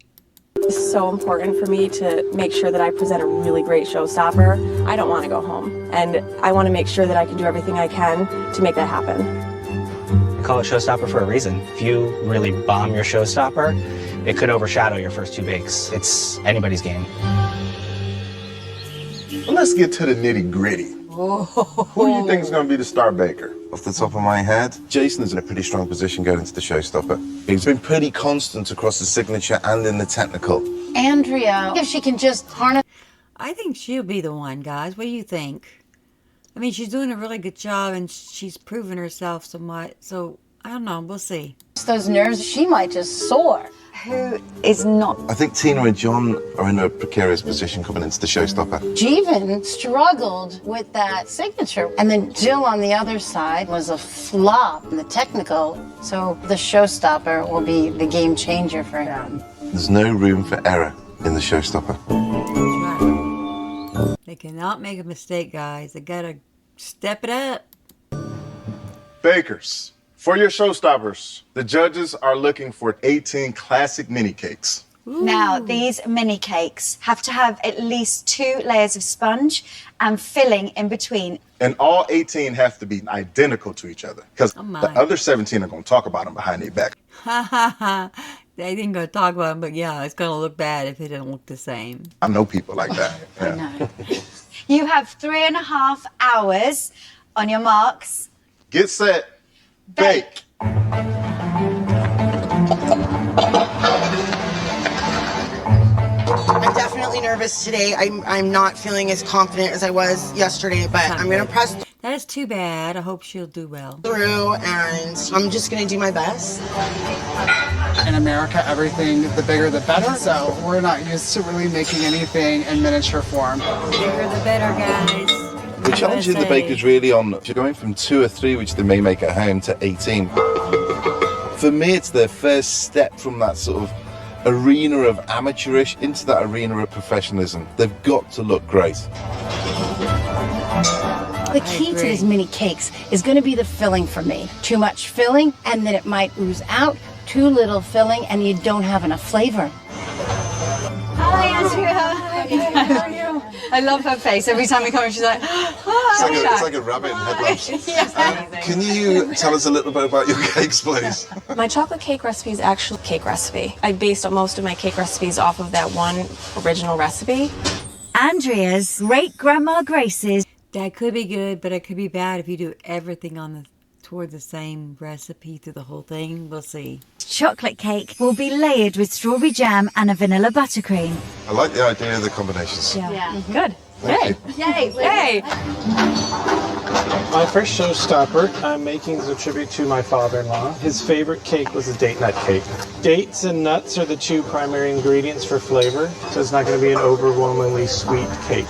It's so important for me to make sure that I present a really great showstopper. I don't want to go home, and I want to make sure that I can do everything I can to make that happen. I call it showstopper for a reason. If you really bomb your showstopper, it could overshadow your first 2 bakes. It's anybody's game. Well, let's get to the nitty gritty. Who do you think is going to be the star baker? Off the top of my head, Jason is in a pretty strong position going into the showstopper. He's been pretty constant across the signature and in the technical. Andrea, if she can just harness. I think she'll be the one, guys. What do you think? I mean, she's doing a really good job, and she's proven herself somewhat. So, I don't know. We'll see. Those nerves, she might just soar. Who is not? I think Tina and John are in a precarious position coming into the showstopper. Jeevan struggled with that signature. And then Jill on the other side was a flop in the technical. So the showstopper will be the game changer for him. There's no room for error in the showstopper. That's right. They cannot make a mistake, guys. They got to step it up. Bakers, for your showstoppers, the judges are looking for 18 classic mini cakes. Now, these mini cakes have to have at least 2 layers of sponge and filling in between. And all 18 have to be identical to each other, because Oh, my. the other 17 are going to talk about them behind their back. Ha ha ha. They didn't go talk about it, but yeah, it's going to look bad if it didn't look the same. I know people like that. Yeah. You have 3.5 hours on your marks. Get set, bake. I'm definitely nervous today. I'm not feeling as confident as I was yesterday, but I'm going to press That is too bad. I hope she'll do well. through, and I'm just going to do my best. In America, everything, the bigger the better, so we're not used to really making anything in miniature form. The bigger the better, guys. We're challenging the bakers really on, if you're going from 2 or 3, which they may make at home, to 18. For me, it's their first step from that sort of arena of amateurish into that arena of professionalism. They've got to look great. The key to these mini cakes is going to be the filling for me. Too much filling, and then it might ooze out. Too little filling, and you don't have enough flavor. Hi, Andrea. How are you? I love her face. Every time we come in, she's like, hi. It's like a rabbit in headlamps. Can you tell us a little bit about your cakes, please? My chocolate cake recipe is actually a cake recipe. I based most of my cake recipes off of that one original recipe. Andrea's great-grandma Grace's. That could be good, but it could be bad if you do everything toward the same recipe through the whole thing. We'll see. Chocolate cake will be layered with strawberry jam and a vanilla buttercream. I like the idea of the combinations. Yeah. Good. Thank Yay. Yay. My first showstopper, I'm making as a tribute to my father-in-law. His favorite cake was a date nut cake. Dates and nuts are the 2 primary ingredients for flavor, so it's not going to be an overwhelmingly sweet cake.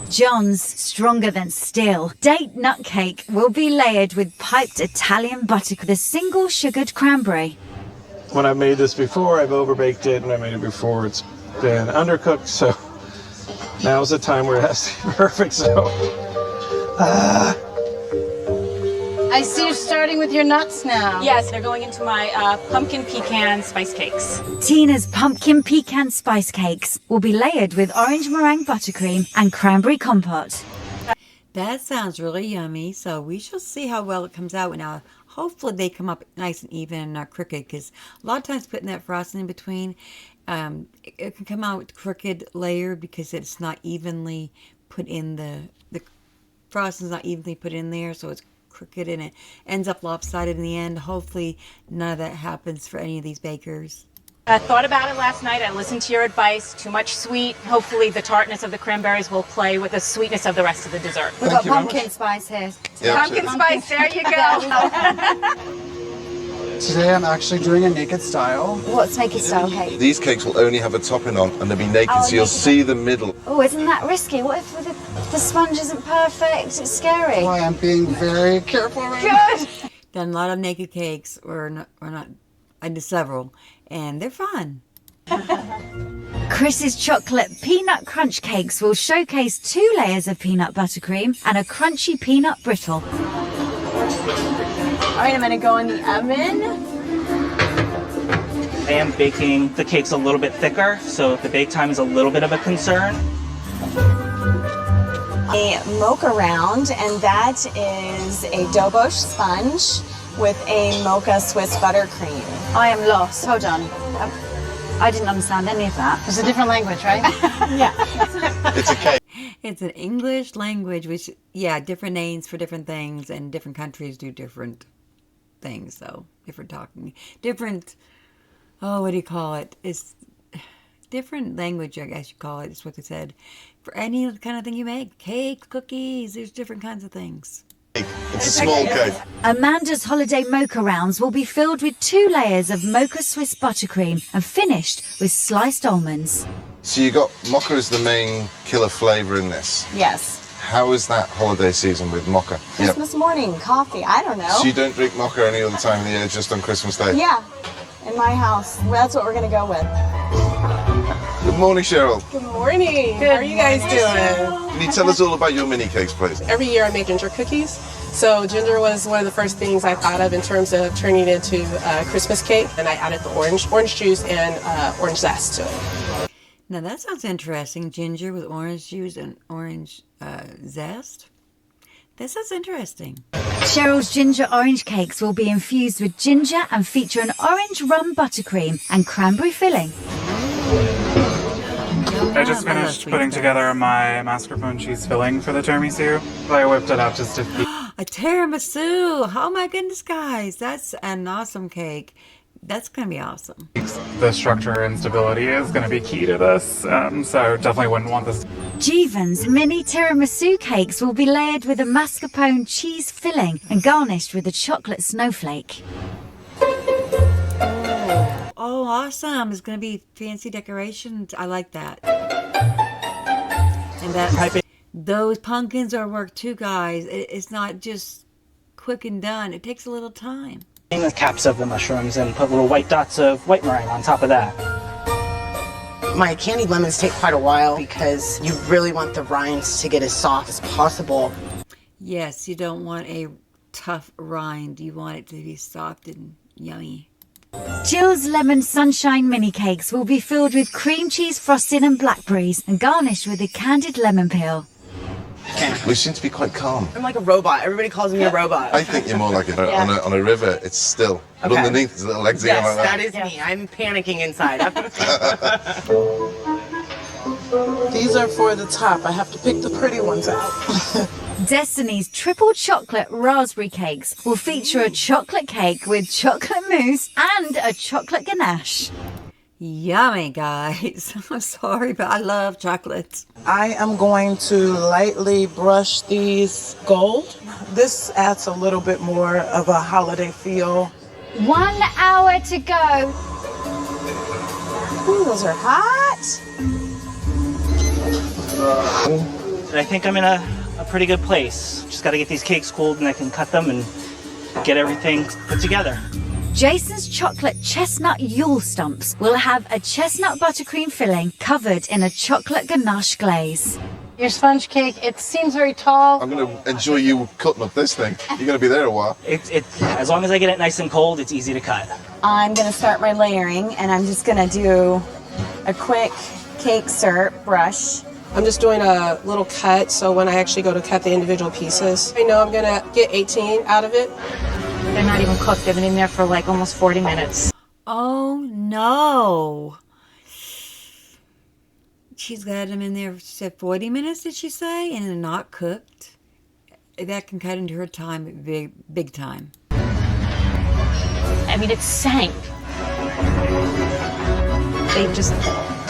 John's stronger than steel. Date nut cake will be layered with piped Italian butter with a single sugared cranberry. When I've made this before, I've overbaked it. When I made it before, it's been undercooked. So now's the time where it has to be perfect. So. I see you're starting with your nuts now. Yes, they're going into my pumpkin pecan spice cakes. Tina's pumpkin pecan spice cakes will be layered with orange meringue buttercream and cranberry compote. That sounds really yummy. So we shall see how well it comes out. Now, hopefully they come up nice and even and not crooked, because a lot of times putting that frosting in between, it can come out crooked layer because it's not evenly put in the frosting's not evenly put in there, so it's crooked and it ends up lopsided in the end. Hopefully none of that happens for any of these bakers. I thought about it last night. I listened to your advice. Too much sweet. Hopefully the tartness of the cranberries will play with the sweetness of the rest of the dessert. We've got pumpkin spice here. Yeah, Pumpkin spice, there you go. Today I'm actually doing a naked style. What's naked style cake? These cakes will only have a topping on and they'll be naked, so you'll see the middle. Oh, isn't that risky? What if the sponge isn't perfect? It's scary. Boy, I'm being very careful right now. Good. Done a lot of naked cakes, or not. I did several, and they're fun. Chris's chocolate peanut crunch cakes will showcase 2 layers of peanut buttercream and a crunchy peanut brittle. All right, I'm gonna go in the oven. I am baking the cakes a little bit thicker, so the bake time is a little bit of a concern. A mocha round, and that is a dobosh sponge with a mocha Swiss buttercream. I am lost. Hold on. I didn't understand any of that. It's a different language, right? Yeah. It's a cake. It's an English language, which, yeah, different names for different things, and different countries do different things, so different talking, different, what do you call it? It's different language, I guess you call it, is what they said. For any kind of thing you make, cake, cookies, there's different kinds of things. It's a small cake. Amanda's holiday mocha rounds will be filled with 2 layers of mocha Swiss buttercream and finished with sliced almonds. So you got mocha as the main killer flavour in this. Yes. How is that holiday season with mocha? Christmas morning, coffee, I don't know. So you don't drink mocha any other time of the year, just on Christmas Day? Yeah, in my house. Well, that's what we're gonna go with. Good morning, Cheryl. Good morning. How are you guys doing? Can you tell us all about your mini cakes, please? Every year I make ginger cookies. So ginger was one of the first things I thought of in terms of turning it into a Christmas cake. And I added the orange juice and orange zest to it. Now that sounds interesting. Ginger with orange juice and orange zest. That sounds interesting. Cheryl's ginger orange cakes will be infused with ginger and feature an orange rum buttercream and cranberry filling. I just finished putting together my mascarpone cheese filling for the tiramisu. I whipped it up just to feed. A tiramisu! Oh my goodness, guys. That's an awesome cake. That's going to be awesome. The structure and stability is going to be key to this, so definitely wouldn't want this. Jeevan's mini tiramisu cakes will be layered with a mascarpone cheese filling and garnished with a chocolate snowflake. Oh, awesome. It's going to be fancy decorations. I like that. And those pumpkins are work too, guys. It's not just quick and done. It takes a little time. The caps of the mushrooms and put little white dots of white meringue on top of that. My candied lemons take quite a while because you really want the rinds to get as soft as possible. Yes, you don't want a tough rind. You want it to be soft and yummy. Jill's lemon sunshine mini cakes will be filled with cream cheese frosting and blackberries and garnished with a candied lemon peel. We seem to be quite calm. I'm like a robot. Everybody calls me a robot. I think you're more like on a river. It's still. But Okay. underneath, there's little legs Yes, like that. that is me. I'm panicking inside. These are for the top. I have to pick the pretty ones out. Destiny's triple chocolate raspberry cakes will feature a chocolate cake with chocolate mousse and a chocolate ganache. Yummy, guys. I'm sorry, but I love chocolate. I am going to lightly brush these gold. This adds a little bit more of a holiday feel. 1 hour to go. Ooh, those are hot. I think I'm in a pretty good place. Just got to get these cakes cooled and I can cut them and get everything put together. Jason's chocolate chestnut Yule stumps will have a chestnut buttercream filling covered in a chocolate ganache glaze. Your sponge cake, it seems very tall. I'm going to enjoy you cutting up this thing. You're going to be there a while. As long as I get it nice and cold, it's easy to cut. I'm gonna start my layering, and I'm just gonna do a quick cake syrup brush. I'm just doing a little cut, so when I actually go to cut the individual pieces, I know I'm gonna get 18 out of it. They're not even cooked. They've been in there for like almost 40 minutes. Oh no. She's got them in there, she said 40 minutes, did she say? And they're not cooked. That can cut into her time big time. I mean, it sank. They just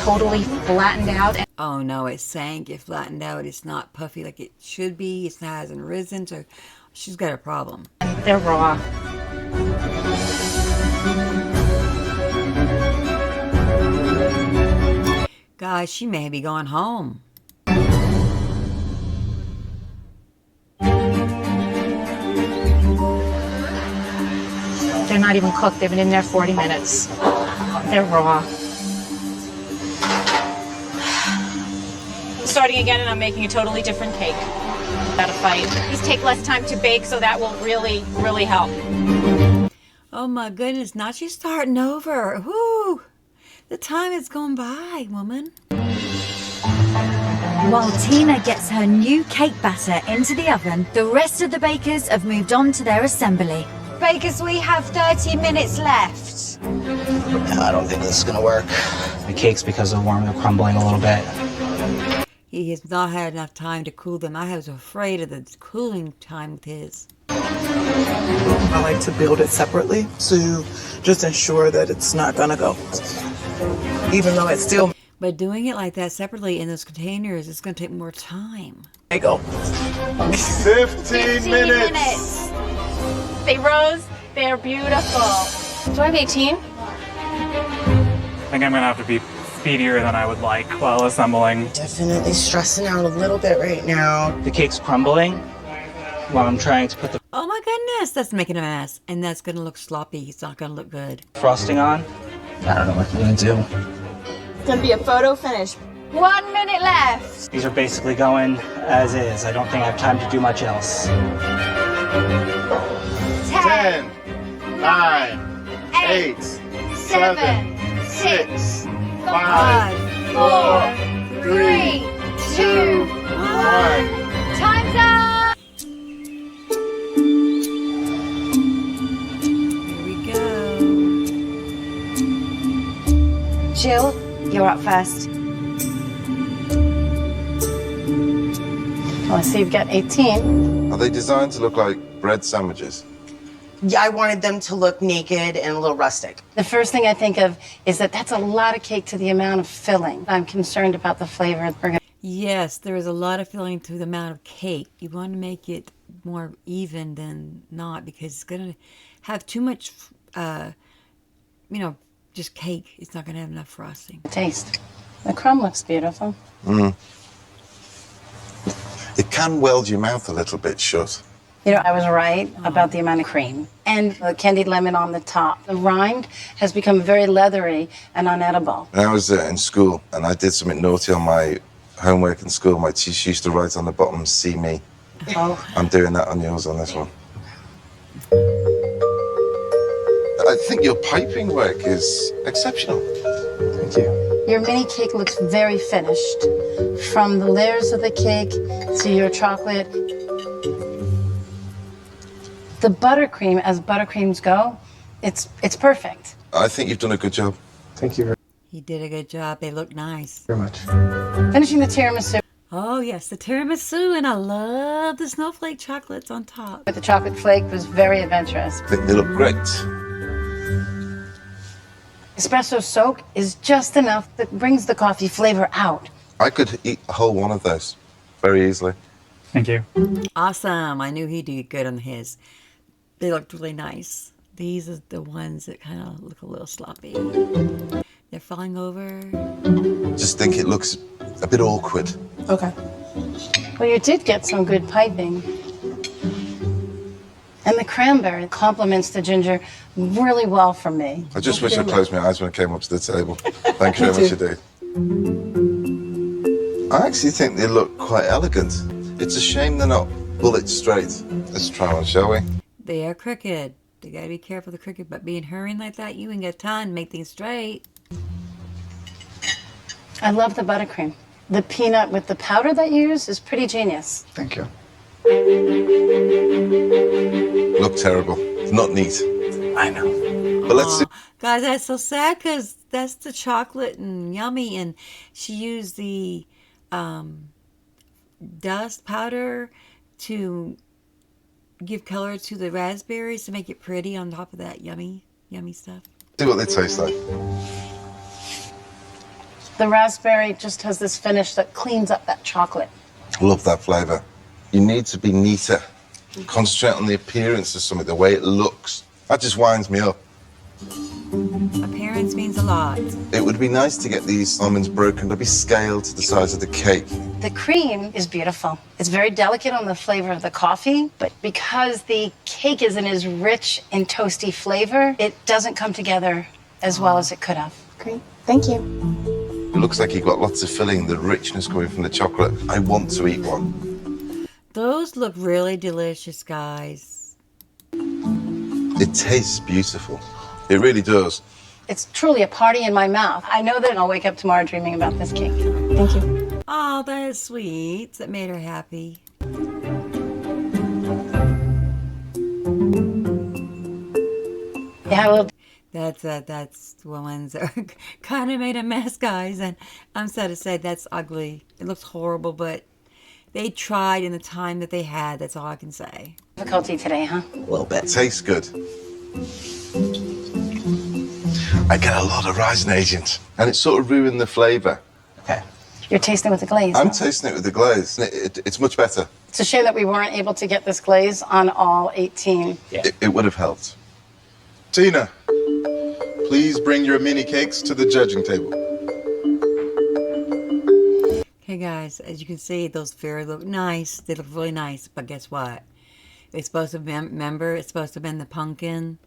totally flattened out. Oh no, it sank, it flattened out, it's not puffy like it should be, it hasn't risen, so she's got a problem. They're raw. Guys, she may be going home. They're not even cooked. They've been in there 40 minutes. They're raw. Starting again, and I'm making a totally different cake. Got to fight. These take less time to bake, so that will really, really help. Oh my goodness, now she's starting over. Whoo! The time has gone by, woman. While Tina gets her new cake batter into the oven, the rest of the bakers have moved on to their assembly. Bakers, we have 30 minutes left. I don't think this is going to work. The cakes, because they're warm, they're crumbling a little bit. He has not had enough time to cool them. I was afraid of the cooling time with his. I like to build it separately to just ensure that it's not gonna go. Even though it's still. But doing it like that separately in those containers, it's going to take more time. There you go. 15 minutes. They rose. They're beautiful. Do I have 18? I think I'm going to have to be speedier than I would like while assembling. Definitely stressing out a little bit right now. The cake's crumbling while I'm trying to put the Oh my goodness, that's making a mess. And that's going to look sloppy. It's not going to look good. frosting on. I don't know what I'm going to do. It's gonna be a photo finish. 1 minute left. These are basically going as is. I don't think I have time to do much else. 10, 9, 8, 7, 6, 5, 4, 3, 2, 1. Time's up. Here we go. Jill, you're up first. Well, I see you've got 18. Are they designed to look like bread sandwiches? Yeah, I wanted them to look naked and a little rustic. The first thing I think of is that that's a lot of cake to the amount of filling. I'm concerned about the flavor. Yes, there is a lot of filling to the amount of cake. You want to make it more even than not because it's going to have too much, just cake. It's not going to have enough frosting. Taste. The crumb looks beautiful. It can weld your mouth a little bit shut. You know, I was right about the amount of cream and the candied lemon on the top. The rind has become very leathery and unedible. When I was in school and I did something naughty on my homework in school, my teacher used to write on the bottom, "See me." Oh. I'm doing that on yours on this one. I think your piping work is exceptional. Thank you. Your mini cake looks very finished. From the layers of the cake to your chocolate. The buttercream, as buttercreams go, it's perfect. I think you've done a good job. Thank you very He did a good job. They look nice. much. Finishing the tiramisu. Oh, yes, the tiramisu, and I love the snowflake chocolates on top. With the chocolate flake was very adventurous. They look great. Espresso soak is just enough that brings the coffee flavor out. I could eat a whole one of those very easily. Thank you. Awesome. I knew he'd do good on his. They looked really nice. These are the ones that kind of look a little sloppy. They're falling over. Just think it looks a bit awkward. Okay. Well, you did get some good piping. And the cranberry complements the ginger really well for me. I just wish I'd closed my eyes when I came up to the table. Thank you very much indeed. I actually think they look quite elegant. It's a shame they're not bullet straight. Let's try one, shall we? They are crooked. You gotta be careful of the crooked, but being hurrying like that, you ain't got time to make things straight. I love the buttercream. The peanut with the powder that you use is pretty genius. Thank you. Look terrible. Not neat. I know. But let's see. Guys, that's so sad because that's the chocolate and yummy, and she used the dust powder to give color to the raspberries to make it pretty on top of that yummy stuff. See what they taste like. The raspberry just has this finish that cleans up that chocolate. Love that flavour. You need to be neater. Concentrate on the appearance of something, the way it looks. That just winds me up. Appearance means a lot. It would be nice to get these almonds broken, maybe scaled to the size of the cake. The cream is beautiful. It's very delicate on the flavor of the coffee, but because the cake isn't as rich in toasty flavor, it doesn't come together as well as it could have. Great. Thank you. It looks like you got lots of filling, the richness coming from the chocolate. I want to eat one. Those look really delicious, guys. It tastes beautiful. It really does. It's truly a party in my mouth. I know that I'll wake up tomorrow dreaming about this cake. Thank you. Oh, that is sweet. That made her happy. Yeah, well, that's the ones that are kind of made a mess, guys. And I'm sad to say that's ugly. It looks horrible, but they tried in the time that they had. That's all I can say. Difficulty today, huh? A little bit. Tastes good. I get a lot of rising agent, and it sort of ruined the flavour. Okay. You're tasting with the glaze. I'm tasting it with the glaze. It's much better. It's a shame that we weren't able to get this glaze on all 18. It would have helped. Tina, please bring your mini cakes to the judging table. Okay, guys, as you can see, those fairies look nice. They look really nice, but guess what? It's supposed to be, remember, it's supposed to have been the pumpkin.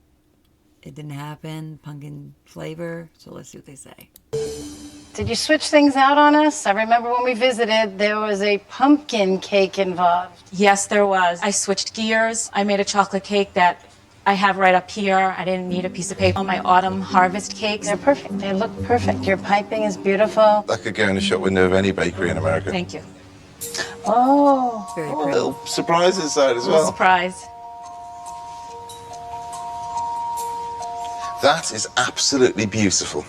It didn't happen. Pumpkin flavor. So let's see what they say. Did you switch things out on us? I remember when we visited, there was a pumpkin cake involved. Yes, there was. I switched gears. I made a chocolate cake that I have right up here. I didn't need a piece of paper on my autumn harvest cakes. They're perfect. They look perfect. Your piping is beautiful. That could go in the shop window of any bakery in America. Thank you. Oh. Very A pretty. little surprise inside as well. Surprise. That is absolutely beautiful.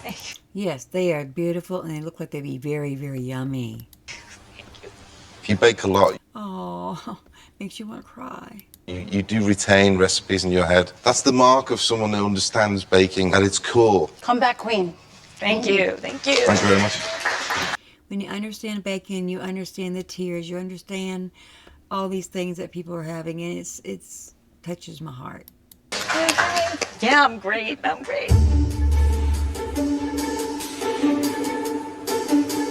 Yes, they are beautiful, and they look like they'd be very, very yummy. If you bake a lot, Oh, makes you want to cry. you do retain recipes in your head. That's the mark of someone who understands baking at its core. Come back, Queen. Thank you. Thank you. Thank you very much. When you understand baking, you understand the tears, you understand all these things that people are having, and it's touches my heart. Yeah, I'm great. I'm great.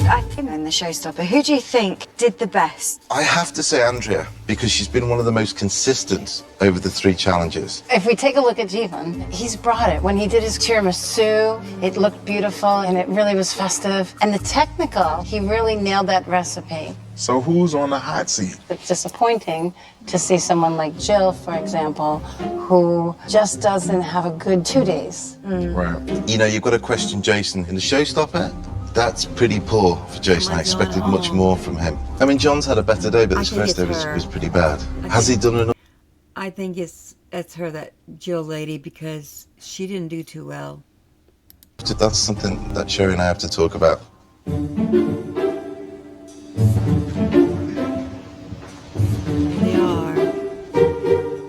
I think in the showstopper, who do you think did the best? I have to say Andrea, because she's been one of the most consistent over the 3 challenges. If we take a look at Jeevan, he's brought it. When he did his tiramisu, it looked beautiful and it really was festive. And the technical, he really nailed that recipe. So who's on the hot seat? It's disappointing to see someone like Jill, for example, who just doesn't have a good 2 days. Right. You know, you've got to question Jason in the showstopper. That's pretty poor for Jason. I expected much more from him. I mean, John's had a better day, but this first day was pretty bad. Has he done enough? I think it's her, that Jill lady, because she didn't do too well. That's something that Sherry and I have to talk about. They are.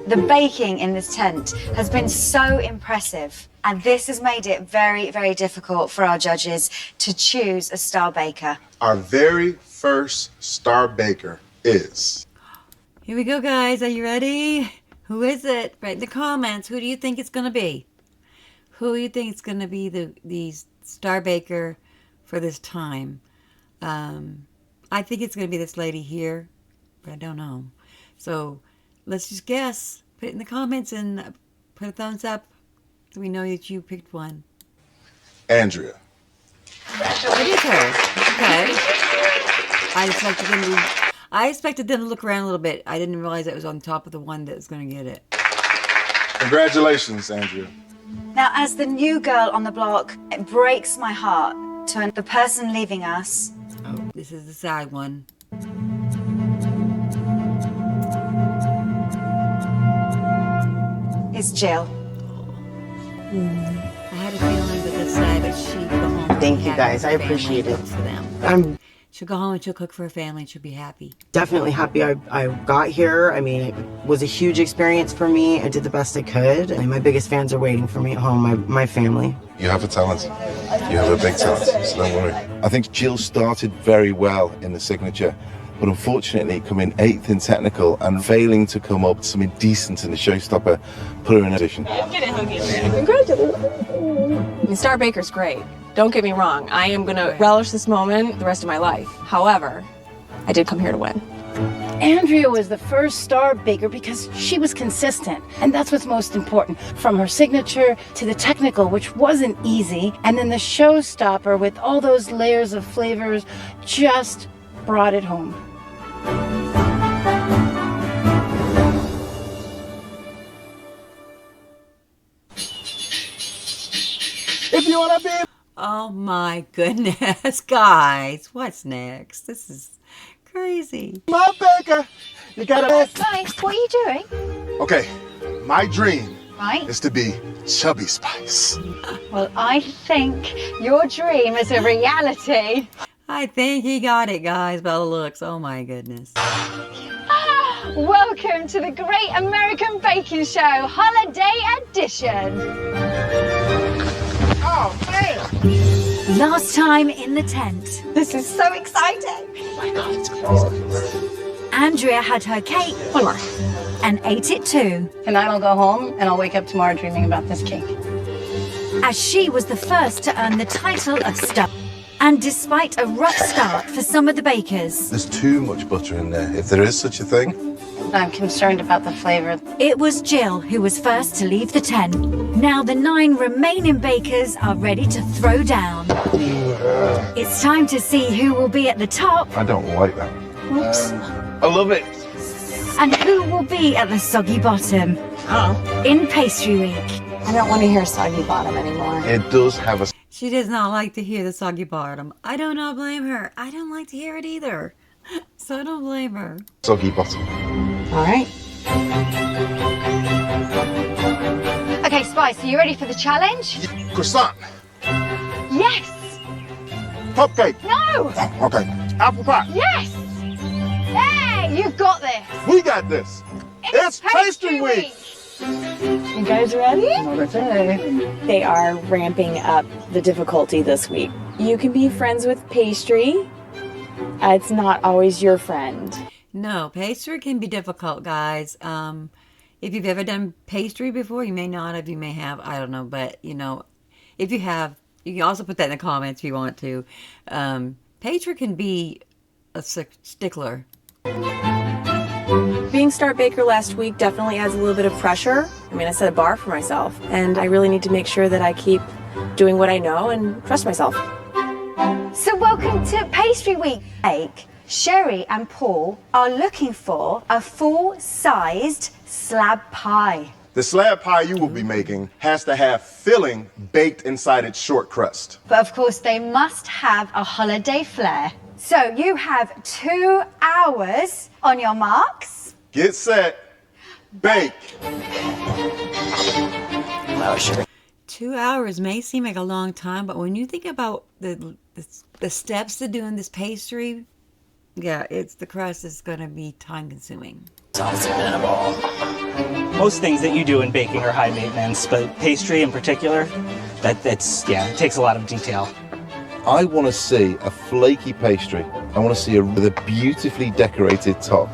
The baking in this tent has been so impressive, and this has made it very, very difficult for our judges to choose a star baker. Our very first star baker is... Here we go, guys. Are you ready? Who is it? Write in the comments. Who do you think it's going to be? Who do you think is going to be the star baker for this time? I think it's going to be this lady here, but I don't know. So let's just guess. Put it in the comments and put a thumbs up so we know that you picked one. Andrea. It is her. Okay. I expected them to look around a little bit. I didn't realize it was on top of the one that was going to get it. Congratulations, Andrea. Now, as the new girl on the block, it breaks my heart to the person leaving us. Oh, this is the sad one. It's Jill. I had a feeling that the sad that she'd go home. Thank you guys. I appreciate it. For them. I'm She'll go home and she'll cook for her family and she'll be happy. definitely happy I got here. I mean, it was a huge experience for me. I did the best I could. And my biggest fans are waiting for me at home, my family. You have a talent. You have a big talent, so don't worry. I think Jill started very well in the signature, but unfortunately coming 8th in technical and failing to come up to something decent in the showstopper put her in a position. Congratulations. I mean, Star Baker's great. Don't get me wrong. I am going to relish this moment the rest of my life. However, I did come here to win. Andrea was the first star baker because she was consistent. And that's what's most important. From her signature to the technical, which wasn't easy, and then the showstopper with all those layers of flavors just brought it home. If you want to be... Oh my goodness, guys. What's next? This is crazy. My baker, you gotta... Spice, what are you doing? Okay, my dream Right? is to be Chubby Spice. Well, I think your dream is a reality. I think he got it, guys, by the looks. Oh my goodness. Welcome to the Great American Baking Show Holiday Edition. Oh, man! Last time in the tent. This is so exciting. Oh my God, it's crazy. Andrea had her cake. One more. And ate it too. And I'll go home and I'll wake up tomorrow dreaming about this cake. As she was the first to earn the title of star. And despite a rough start for some of the bakers, There's too much butter in there, if there is such a thing. I'm concerned about the flavor. it was Jill who was first to leave the tent. Now the 9 remaining bakers are ready to throw down. It's time to see who will be at the top I don't like that. Oops. I love it. and who will be at the soggy bottom. In Pastry Week. I don't want to hear soggy bottom anymore. It does have a... She does not like to hear the soggy bottom. I do not blame her. I don't like to hear it either. So I don't blame her. soggy bottom. All right. Okay, Spice, are you ready for the challenge? Croissant, Yes. cupcake. No. Okay, apple pie. Yes. Hey, you've got this. We got this. It's Pastry Week. You guys ready? They are ramping up the difficulty this week. You can be friends with Pastry. It's not always your friend. No, pastry can be difficult, guys. If you've ever done pastry before, you may not have, you may have, I don't know. But, you know, if you have, you can also put that in the comments if you want to. Pastry can be a stickler. Being star baker last week definitely adds a little bit of pressure. I mean, I set a bar for myself, and I really need to make sure that I keep doing what I know and trust myself. So welcome to Pastry Week. Cake. Sherry and Paul are looking for a full-sized slab pie. The slab pie you will be making has to have filling baked inside its short crust. But of course, they must have a holiday flair. So you have 2 hours on your marks. Get set, bake. 2 hours may seem like a long time, but when you think about the steps to doing this pastry, yeah, the crust is going to be time consuming. Most things that you do in baking are high maintenance, but pastry in particular, it takes a lot of detail. I want to see a flaky pastry. I want to see with a beautifully decorated top.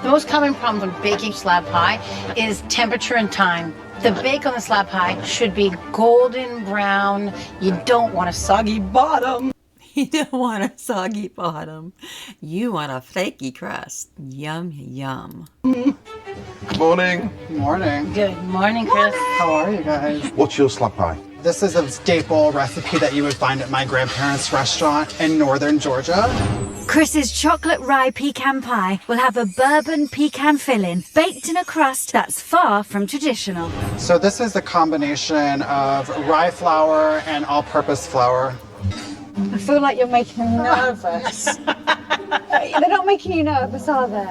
The most common problem with baking slab pie is temperature and time. The bake on the slab pie should be golden brown. You don't want a soggy bottom. You don't want a soggy bottom. You want a flaky crust. Yum, yum. Morning. Morning. Good morning, Chris. How are you guys? What's your slab pie? This is a staple recipe that you would find at my grandparents' restaurant in northern Georgia. Chris's chocolate rye pecan pie will have a bourbon pecan filling baked in a crust that's far from traditional. So this is a combination of rye flour and all-purpose flour. I feel like you're making me nervous. They're not making you nervous, are they?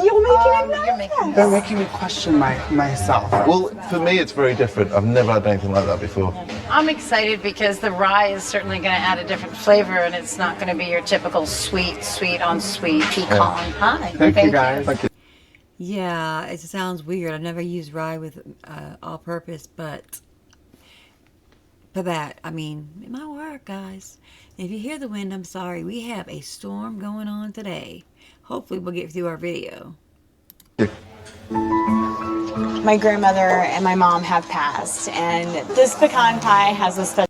You're making me nervous. They're making me question myself. Well, for me, it's very different. I've never had anything like that before. I'm excited because the rye is certainly going to add a different flavor, and it's not going to be your typical sweet on sweet pecan pie. Thank you, guys. Thank you. Yeah, it sounds weird. I've never used rye with all-purpose, but for that, I mean, it might work, guys. If you hear the wind, I'm sorry. We have a storm going on today. Hopefully, we'll get through our video. My grandmother and my mom have passed, and this pecan pie has a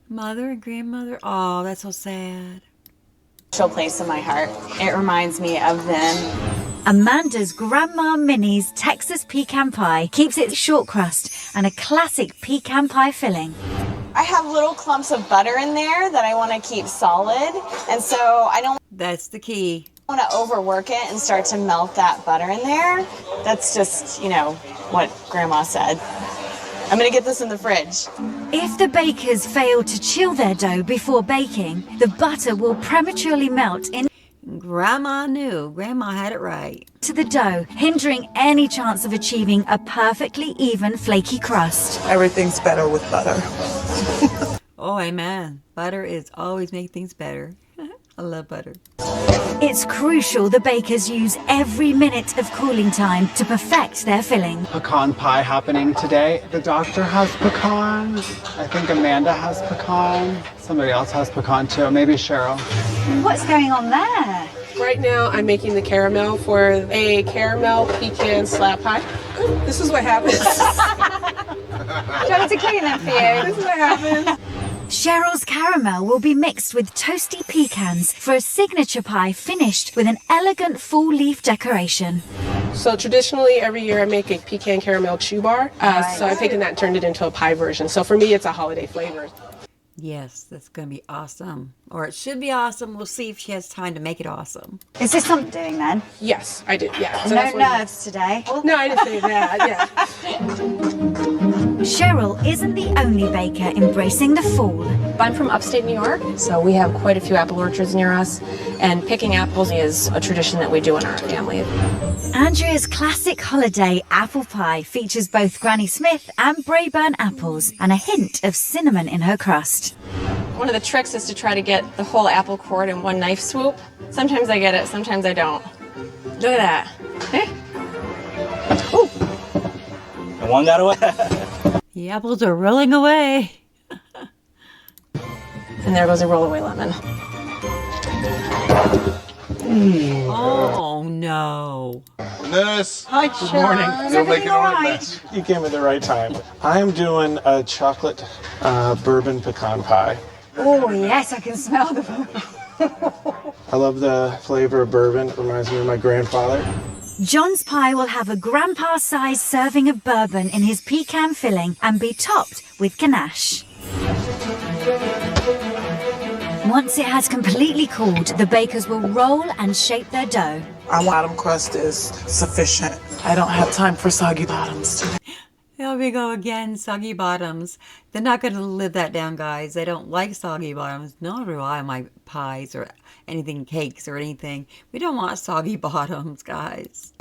Mother and grandmother? Oh, that's so sad. special place in my heart. It reminds me of them. Amanda's Grandma Minnie's Texas pecan pie keeps its short crust and a classic pecan pie filling. I have little clumps of butter in there that I want to keep solid, and so I don't That's the key. want to overwork it and start to melt that butter in there. That's just, what Grandma said. I'm going to get this in the fridge. If the bakers fail to chill their dough before baking, the butter will prematurely melt into Grandma knew. Grandma had it right. the dough, hindering any chance of achieving a perfectly even flaky crust. Everything's better with butter. Oh, amen. Butter is always make things better. I love butter. It's crucial the bakers use every minute of cooling time to perfect their filling. Pecan pie happening today. The doctor has pecan. I think Amanda has pecan. Somebody else has pecan too. Maybe Cheryl. What's going on there? Right now, I'm making the caramel for a caramel pecan slab pie. This is what happens. Do you want me to clean them for you? This is what happens. Cheryl's caramel will be mixed with toasty pecans for a signature pie finished with an elegant full leaf decoration. So traditionally, every year I make a pecan caramel chew bar. So I've taken that and turned it into a pie version. So for me, it's a holiday flavor. Yes, that's going to be awesome. Or it should be awesome. We'll see if she has time to make it awesome. Is this something doing then? Yes, I did. Yeah. So No that's what nerves today. No, I didn't say that. Yeah. Cheryl isn't the only baker embracing the fall. I'm from upstate New York, so we have quite a few apple orchards near us, and picking apples is a tradition that we do in our family. Andrea's classic holiday apple pie features both Granny Smith and Braeburn apples and a hint of cinnamon in her crust. One of the tricks is to try to get the whole apple core in one knife swoop. Sometimes I get it, sometimes I don't. Look at that. Hey. And one got away. The apples are rolling away. And there goes a rollaway lemon. Oh, no. Nurse. Hi, Good morning. Still making all right. You came at the right time. I'm doing a chocolate bourbon pecan pie. Oh, yes, I can smell them. I love the flavor of bourbon. It reminds me of my grandfather. John's pie will have a grandpa-sized serving of bourbon in his pecan filling and be topped with ganache. Once it has completely cooled, the bakers will roll and shape their dough. Our bottom crust is sufficient. I don't have time for soggy bottoms today. There we go again, soggy bottoms. They're not going to live that down, guys. They don't like soggy bottoms. Nor do I my pies or anything, cakes or anything. We don't want soggy bottoms, guys.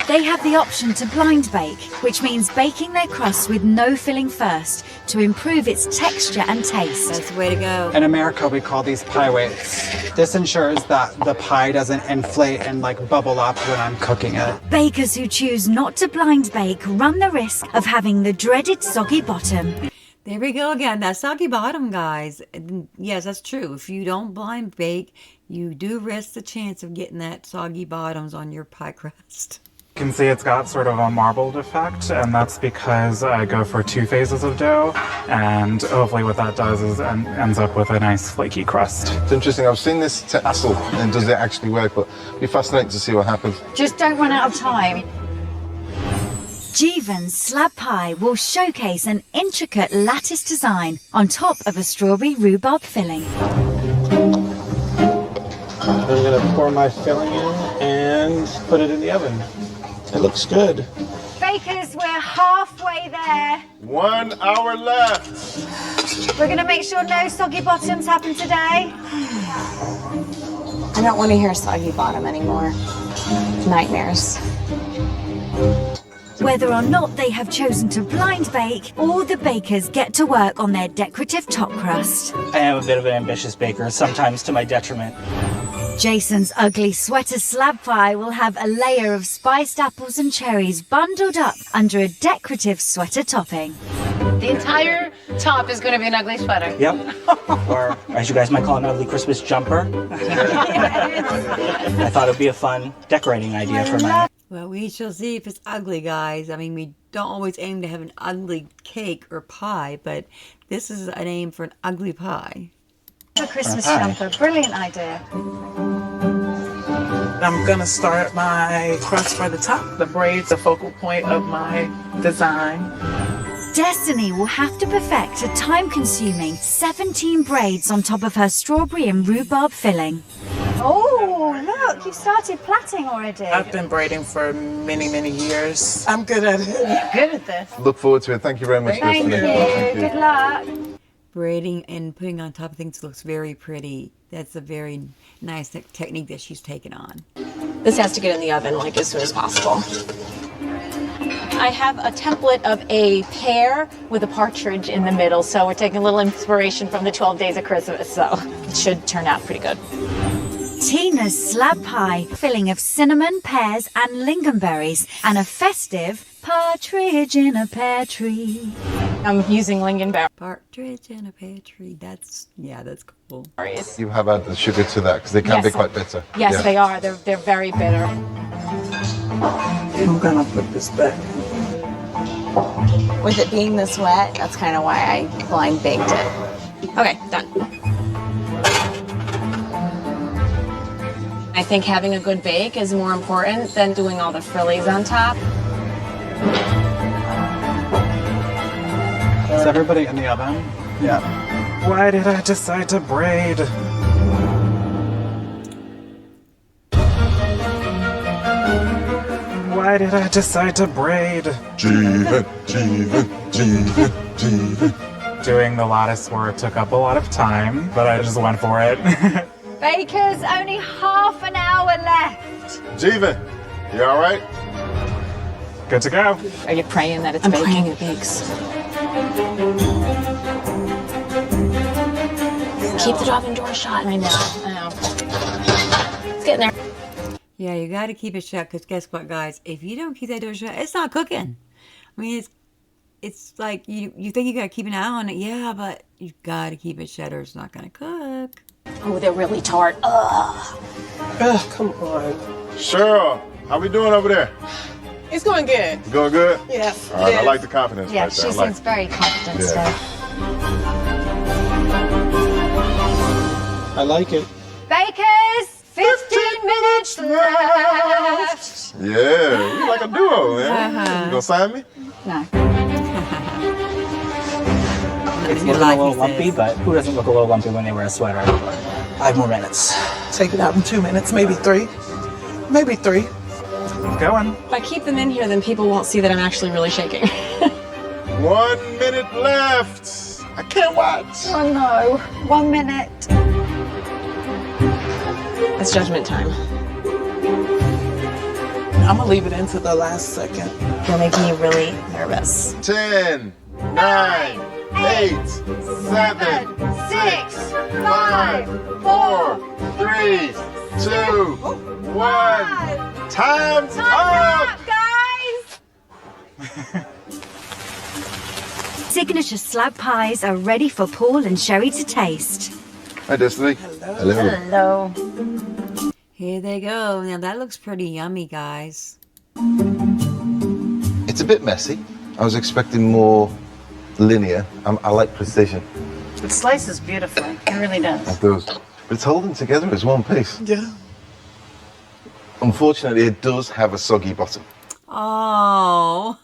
They have the option to blind bake, which means baking their crust with no filling first to improve its texture and taste. That's the way to go. In America, we call these pie weights. This ensures that the pie doesn't inflate and bubble up when I'm cooking it. Bakers who choose not to blind bake run the risk of having the dreaded soggy bottom. There we go again. That soggy bottom, guys. Yes, that's true. If you don't blind bake, you do risk the chance of getting that soggy bottoms on your pie crust. You can see it's got sort of a marbled effect, and that's because I go for 2 phases of dough, and hopefully what that does is ends up with a nice flaky crust. It's interesting. I've seen this tassel, and does it actually work? But it'd be fascinating to see what happens. Just don't run out of time. Jeevan's slab pie will showcase an intricate lattice design on top of a strawberry rhubarb filling. I'm going to pour my filling in and put it in the oven. It looks good. Bakers, we're halfway there. 1 hour left. We're going to make sure no soggy bottoms happen today. I don't want to hear soggy bottom anymore. Nightmares. Whether or not they have chosen to blind bake, all the bakers get to work on their decorative top crust. I am a bit of an ambitious baker, sometimes to my detriment. Jason's ugly sweater slab pie will have a layer of spiced apples and cherries bundled up under a decorative sweater topping. The entire top is going to be an ugly sweater. Yep. Or, as you guys might call it, an ugly Christmas jumper. I thought it would be a fun decorating idea for my... Well, we shall see if it's ugly, guys. I mean, we don't always aim to have an ugly cake or pie, but this is an aim for an ugly pie. A Christmas jumper, brilliant idea. I'm gonna start my crust for the top. The braids, the focal point of my design. Destiny will have to perfect a time-consuming 17 braids on top of her strawberry and rhubarb filling. Oh, look, you started plaiting already. I've been braiding for many, many years. I'm good at it. You're good at this. Look forward to it. Thank you very much, Thank Destiny. you. Good luck. Braiding and putting on top of things looks very pretty. That's a very nice technique that she's taken on. This has to get in the oven like as soon as possible. I have a template of a pear with a partridge in the middle, so we're taking a little inspiration from the 12 Days of Christmas, so it should turn out pretty good. Tina's slab pie, filling of cinnamon, pears and lingonberries, and a festive partridge in a pear tree. I'm using lingonberry. Partridge in a pear tree. That's cool. You have added the sugar to that because they can be Yes. quite bitter. Yes, Yeah. they are. They're very bitter. I'm gonna put this back. With it being this wet, that's kind of why I blind baked it. Okay, done. I think having a good bake is more important than doing all the frillies on top. Is everybody in the oven? Yeah. Why did I decide to braid? Why did I decide to braid? Doing the lattice work took up a lot of time, but I just went for it. Bakers, only half an hour left. Jeevan, you all right? Good to go. Are you praying that it's I'm baking? praying it bakes. Keep the oven door shut. I know. It's getting there. Yeah, you got to keep it shut because guess what, guys? If you don't keep that door shut, it's not cooking. I mean, it's like you think you got to keep an eye on it. Yeah, but you got to keep it shut or it's not going to cook. Oh, they're really tart. Ugh. Ugh, come on. Cheryl, how we doing over there? It's going good. Going good? Yes. All right, I yes. like the confidence Yeah, right there. she I like seems very confident Yeah. still. I like it. Bakers, 15 minutes left. Yeah, we like a duo, man. You gonna sign me? No. It's looking a little lumpy, but who doesn't look a little lumpy when they wear a sweater? 5 more minutes. Take it out in 2 minutes, maybe 3. Maybe 3. Going. If I keep them in here, then people won't see that I'm actually really shaking. 1 minute left. I can't watch. Oh no, 1 minute. It's judgment time. I'm gonna leave it into the last second. You're making me really nervous. 10, 9, 8, 7, 6, 5, 4, 3, 2, 1. Time's up! Guys! Signature slab pies are ready for Paul and Sherry to taste. Hi, Destiny. Hello. Hello. Here they go. Now that looks pretty yummy, guys. It's a bit messy. I was expecting more linear. I like precision. It slices beautifully. It really does. It does. But it's holding together as one piece. Yeah. Unfortunately, it does have a soggy bottom. Oh.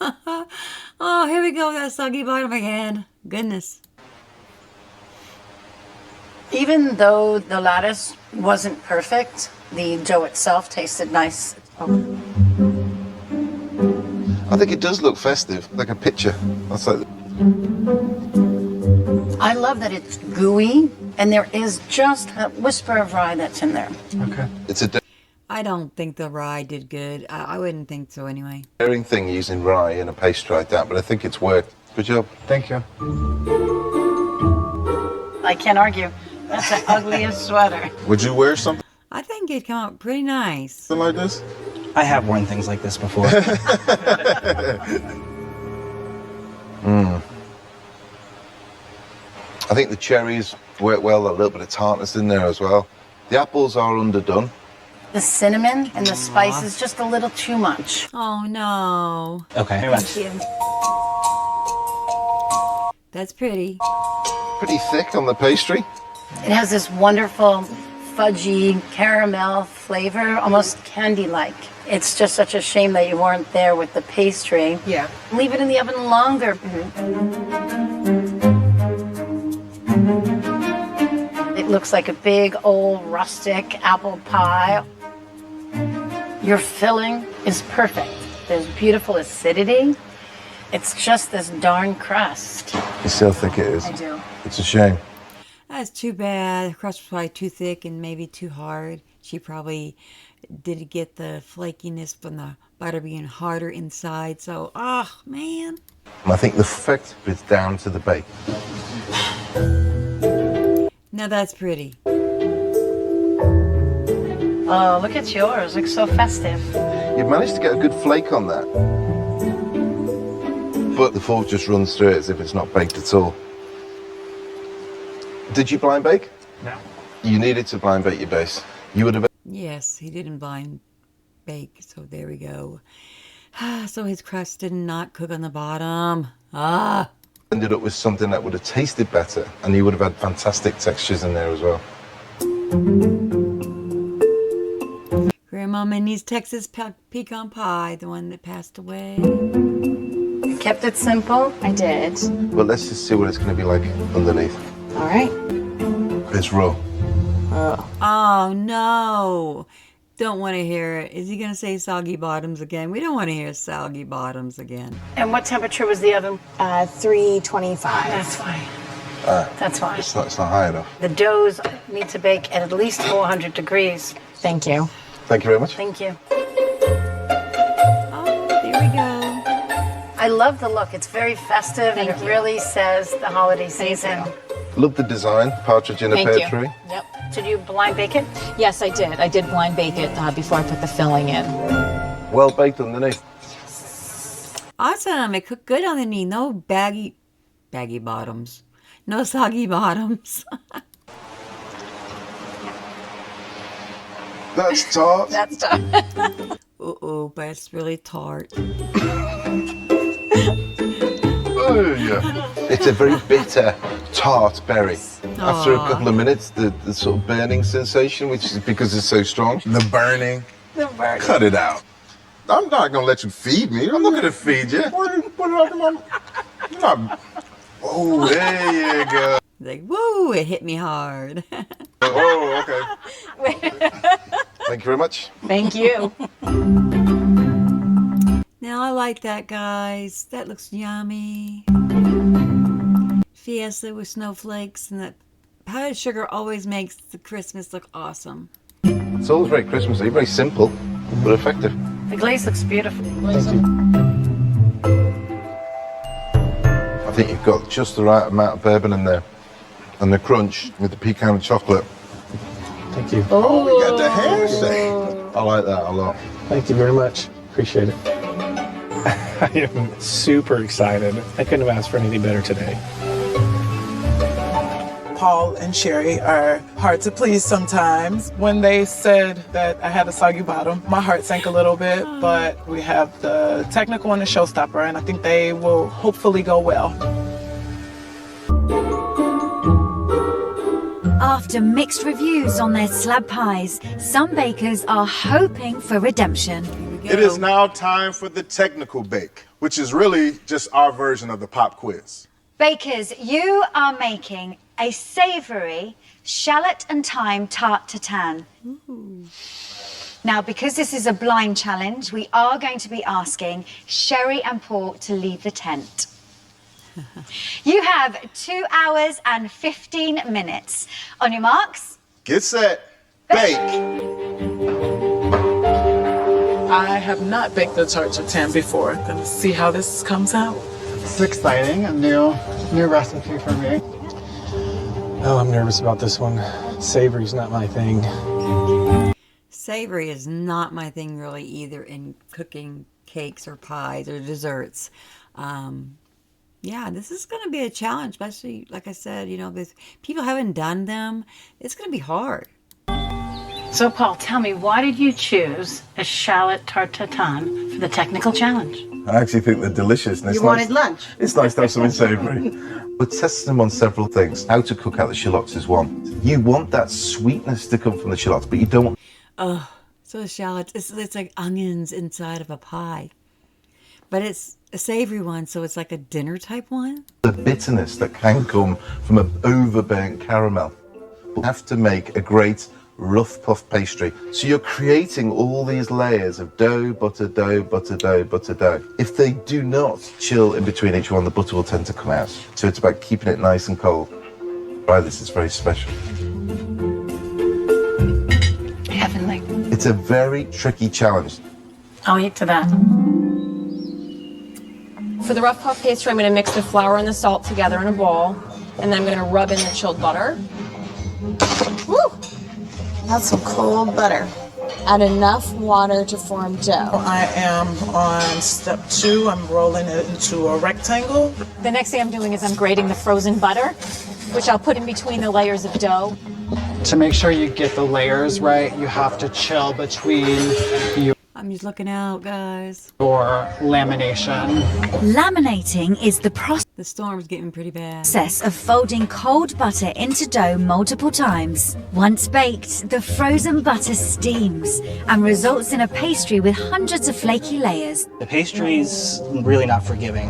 Oh, here we go with that soggy bottom again. Goodness. Even though the lattice wasn't perfect, the dough itself tasted nice. I think it does look festive, like a picture. That's like. I love that it's gooey, and there is just a whisper of rye that's in there. Okay. It's a I don't think the rye did good. I wouldn't think so anyway. daring thing using rye in a pastry like that, but I think it's worked. Good job. Thank you. I can't argue. That's the ugliest sweater. Would you wear something I think it came out pretty nice. like this? I have worn things like this before. I think the cherries work well, a little bit of tartness in there as well. The apples are underdone. The cinnamon and the spice is just a little too much. Oh no. Okay. Very much. Thank you. That's pretty. Pretty thick on the pastry. It has this wonderful fudgy caramel flavor, almost candy-like. It's just such a shame that you weren't there with the pastry. Yeah. Leave it in the oven longer. It looks like a big old rustic apple pie. Your filling is perfect. There's beautiful acidity. It's just this darn crust. You still think it is? I do. It's a shame. That's too bad. The crust was probably too thick and maybe too hard. She probably didn't get the flakiness from the butter being harder inside. So, oh, man. I think the effect is down to the bake. Now that's pretty. Oh, look at yours. Looks so festive. You've managed to get a good flake on that. But the fork just runs through it as if it's not baked at all. Did you blind bake? No. You needed to blind bake your base. You would have Yes, he didn't blind bake. So there we go. So his crust did not cook on the bottom. ended up with something that would have tasted better, and you would have had fantastic textures in there as well. Grandma Minnie's Texas pecan pie, the one that passed away. You kept it simple? I did. But let's just see what it's going to be like underneath. All right. It's raw. Oh no. Don't want to hear it. Is he going to say soggy bottoms again? We don't want to hear soggy bottoms again. And what temperature was the oven? 325. That's fine. That's fine. It's not high enough. The doughs need to bake at least 400 degrees. Thank you. Thank you very much. Thank you. Oh, there we go. I love the look. It's very festive and it really says the holiday season. Love the design, partridge in a pear tree. Yep. Did you blind bake it? Yes, I did. I did blind bake it before I put the filling in. Well baked underneath. Awesome. It cooked good on the knee. No baggy bottoms. No soggy bottoms. That's tart. That's tart. Uh-oh, but it's really tart. Oh, yeah. It's a very bitter, tart berry. After a couple of minutes, the sort of burning sensation, which is because it's so strong. The burning. Cut it out. I'm not going to let you feed me. I'm not going to feed you. Put it up in my... Oh, there you go. Like, whoa, it hit me hard. Oh, okay. Thank you very much. Thank you. Now, I like that, guys. That looks yummy. Fiesta with snowflakes, and that powdered sugar always makes the Christmas look awesome. It's always very Christmassy, very simple, but effective. The glaze looks beautiful. I think you've got just the right amount of bourbon in there. And the crunch with the pecan and chocolate. Thank you. Oh, we got the handshake. I like that a lot. Thank you very much. Appreciate it. I am super excited. I couldn't have asked for anything better today. Paul and Sherry are hard to please sometimes. When they said that I had a soggy bottom, my heart sank a little bit, but we have the technical and the showstopper, and I think they will hopefully go well. After mixed reviews on their slab pies, some bakers are hoping for redemption. It is now time for the technical bake, which is really just our version of the pop quiz. Bakers, you are making a savoury shallot and thyme tarte tatin. Now, because this is a blind challenge, we are going to be asking Sherry and Paul to leave the tent. You have 2 hours and 15 minutes. On your marks. Get set. Bake. I have not baked the tarte tatin before. Gonna see how this comes out. It's exciting, a new recipe for me. Oh, I'm nervous about this one. Savory's not my thing. Savory is not my thing really either in cooking cakes or pies or desserts. Yeah, this is going to be a challenge, especially, like I said, you know, if people haven't done them, it's going to be hard. So, Paul, tell me, why did you choose a shallot tarte tatin for the technical challenge? I actually think they're delicious. And You wanted lunch. It's nice to have something savoury. We're testing them on several things. How to cook out the shallots is one. You want that sweetness to come from the shallots, but you don't want... Oh, so the shallots, it's like onions inside of a pie. But it's a savory one, so it's like a dinner type one. the bitterness that can come from an overburnt caramel. You have to make a great rough puff pastry. So you're creating all these layers of dough, butter, dough, butter, dough, butter, dough. If they do not chill in between each one, the butter will tend to come out. So it's about keeping it nice and cold. Try this, it's very special. Heavenly. It's a very tricky challenge. I'll eat to that. For the rough puff pastry, I'm going to mix the flour and the salt together in a bowl, and then I'm going to rub in the chilled butter. Woo! That's some cold butter. Add enough water to form dough. I am on step 2. I'm rolling it into a rectangle. The next thing I'm doing is I'm grating the frozen butter, which I'll put in between the layers of dough. To make sure you get the layers right, you have to chill between I'm just looking out, guys. your lamination. Laminating is the The storm's getting pretty bad. process of folding cold butter into dough multiple times. Once baked, the frozen butter steams and results in a pastry with hundreds of flaky layers. The pastry's really not forgiving.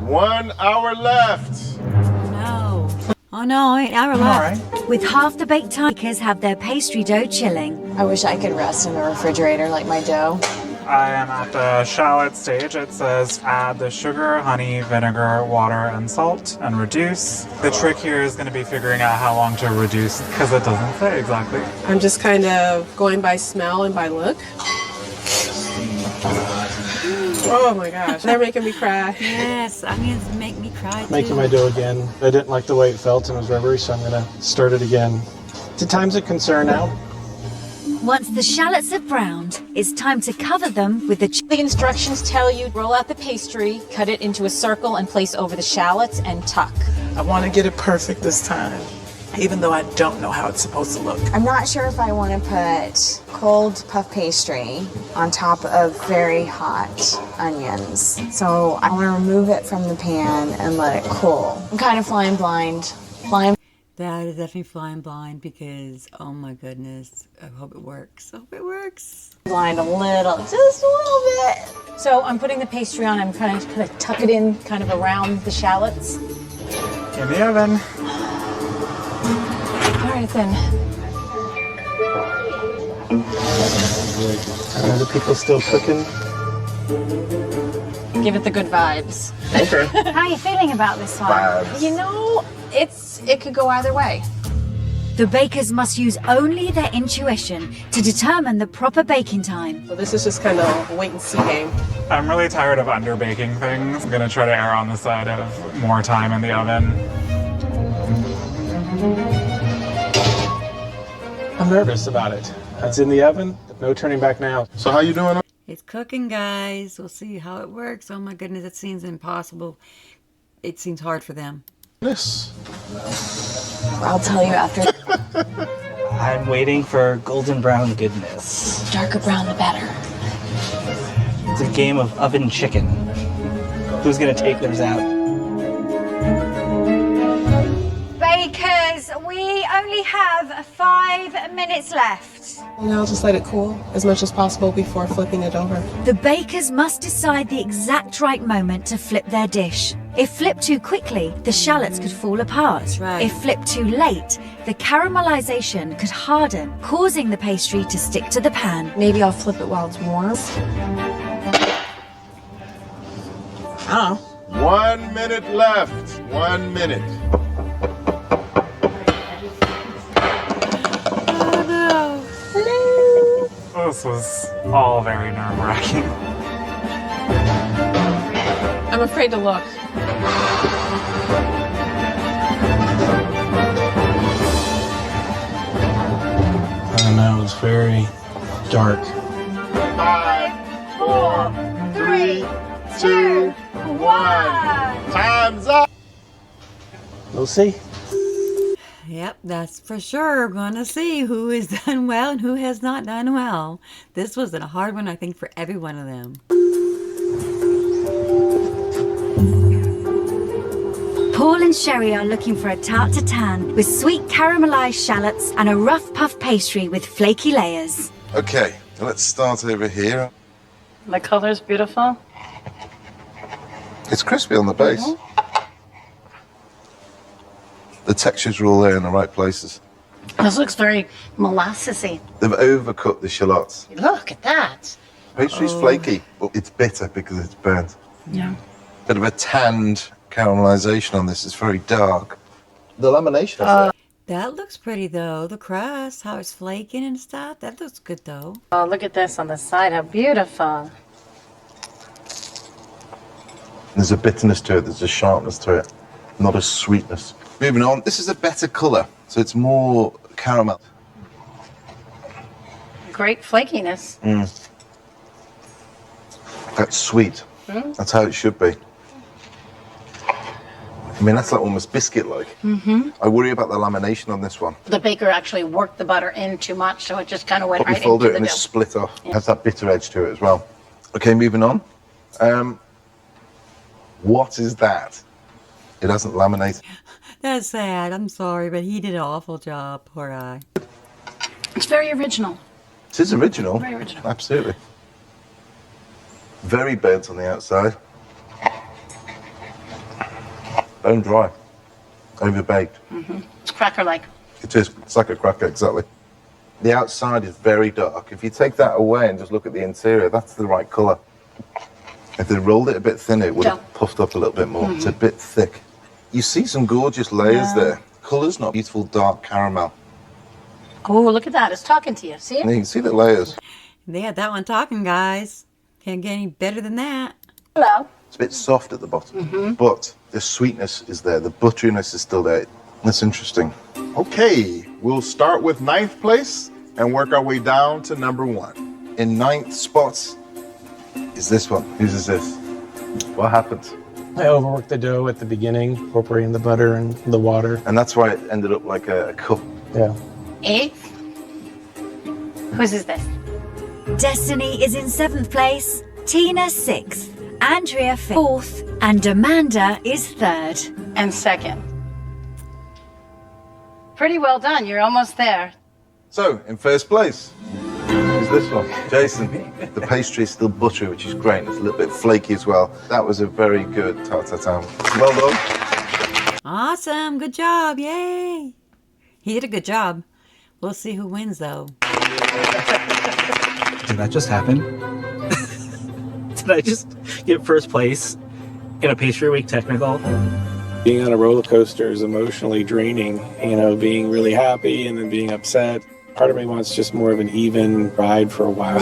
1 hour left. No. Oh no, an hour left. With half the baked time, bakers have their pastry dough chilling. I wish I could rest in the refrigerator like my dough. I am at the shallot stage. It says add the sugar, honey, vinegar, water, and salt, and reduce. The trick here is going to be figuring out how long to reduce, because it doesn't say exactly. I'm just kind of going by smell and by look. Oh my gosh, they're making me cry. Yes, onions make me cry too. Making my dough again. I didn't like the way it felt and was rubbery, so I'm gonna start it again. The time's a concern now. Once the shallots have browned, it's time to cover them with the The instructions tell you roll out the pastry, cut it into a circle, and place over the shallots and tuck. I want to get it perfect this time, even though I don't know how it's supposed to look. I'm not sure if I want to put cold puff pastry on top of very hot onions. So I want to remove it from the pan and let it cool. I'm kind of flying blind. That is definitely flying blind because, oh my goodness, I hope it works. I hope it works. Blind a little, just a little bit. So I'm putting the pastry on. I'm trying to tuck it in kind of around the shallots. In the oven. All right, then. Are the people still cooking? Give it the good vibes. Okay. How are you feeling about this one? Vibes. You know, it could go either way. The bakers must use only their intuition to determine the proper baking time. So this is just kind of a wait and see game. I'm really tired of underbaking things. I'm going to try to err on the side of more time in the oven. I'm nervous about it. It's in the oven, no turning back now. So how you doing? It's cooking, guys. We'll see how it works. Oh my goodness, it seems impossible. It seems hard for them. This. I'll tell you after. I'm waiting for golden brown goodness. Darker brown, the better. It's a game of oven chicken. Who's gonna take theirs out? Bakers, we only have 5 minutes left. Now I'll just let it cool as much as possible before flipping it over. The bakers must decide the exact right moment to flip their dish. If flipped too quickly, the shallots could fall apart. That's right. If flipped too late, the caramelization could harden, causing the pastry to stick to the pan. Maybe I'll flip it while it's warm. Oh. 1 minute left. 1 minute. This was all very nerve-wracking. I'm afraid to look. I don't know, it's very dark. 5, 4, 3, 2, 1. Time's up. We'll see. Yep, that's for sure. We're going to see who has done well and who has not done well. This was a hard one, I think, for every one of them. Paul and Sherry are looking for a tart tatin with sweet caramelized shallots and a rough puff pastry with flaky layers. Okay, let's start over here. The color's beautiful. It's crispy on the base. The textures are all there in the right places. This looks very molassesy. They've overcooked the shallots. Look at that. Pastry's flaky, but it's bitter because it's burnt. Yeah. Bit of a tanned caramelization on this. It's very dark. The lamination is there. That looks pretty, though. The crust, how it's flaking and stuff. That looks good, though. Oh, look at this on the side. How beautiful. There's a bitterness to it. There's a sharpness to it. Not a sweetness. Moving on. This is a better color, so it's more caramel. Great flakiness. That's sweet. That's how it should be. I mean, that's like almost biscuit-like. I worry about the lamination on this one. The baker actually worked the butter in too much, so it just kind of went Probably right fold into it the and dough. it's split off. It has that bitter edge to it as well. Okay, moving on. What is that? It hasn't laminated. That's sad. I'm sorry, but he did an awful job. Poor guy. It's very original. It is original. Very original. Absolutely. Very burnt on the outside. Bone dry. Overbaked. It's cracker-like. It is. It's like a cracker, exactly. The outside is very dark. If you take that away and just look at the interior, that's the right colour. If they rolled it a bit thinner, it would have puffed up a little bit more. It's a bit thick. You see some gorgeous layers there. Colour's not beautiful dark caramel. Oh, look at that. It's talking to you. See And it? you can see the layers. They had that one talking, guys. Can't get any better than that. Hello. It's a bit soft at the bottom, but the sweetness is there. The butteriness is still there. That's interesting. Okay, we'll start with 9th place and work our way down to number 1. In 9th spot is this one. Whose is this? What happened? I overworked the dough at the beginning, incorporating the butter and the water. And that's why it ended up like a cup. Yeah. 8th. Whose is this? Destiny is in 7th place, Tina 6th, Andrea 4th, and Amanda is 3rd. And 2nd. Pretty well done. You're almost there. So, in 1st place is this one. Jason. The pastry is still buttery, which is great. It's a little bit flaky as well. That was a very good tart tatin. Well done. Awesome. Good job. Yay. He did a good job. We'll see who wins, though. Did that just happen? Did I just get first place in a pastry week technical? Being on a roller coaster is emotionally draining, you know, being really happy and then being upset. Part of me wants just more of an even ride for a while.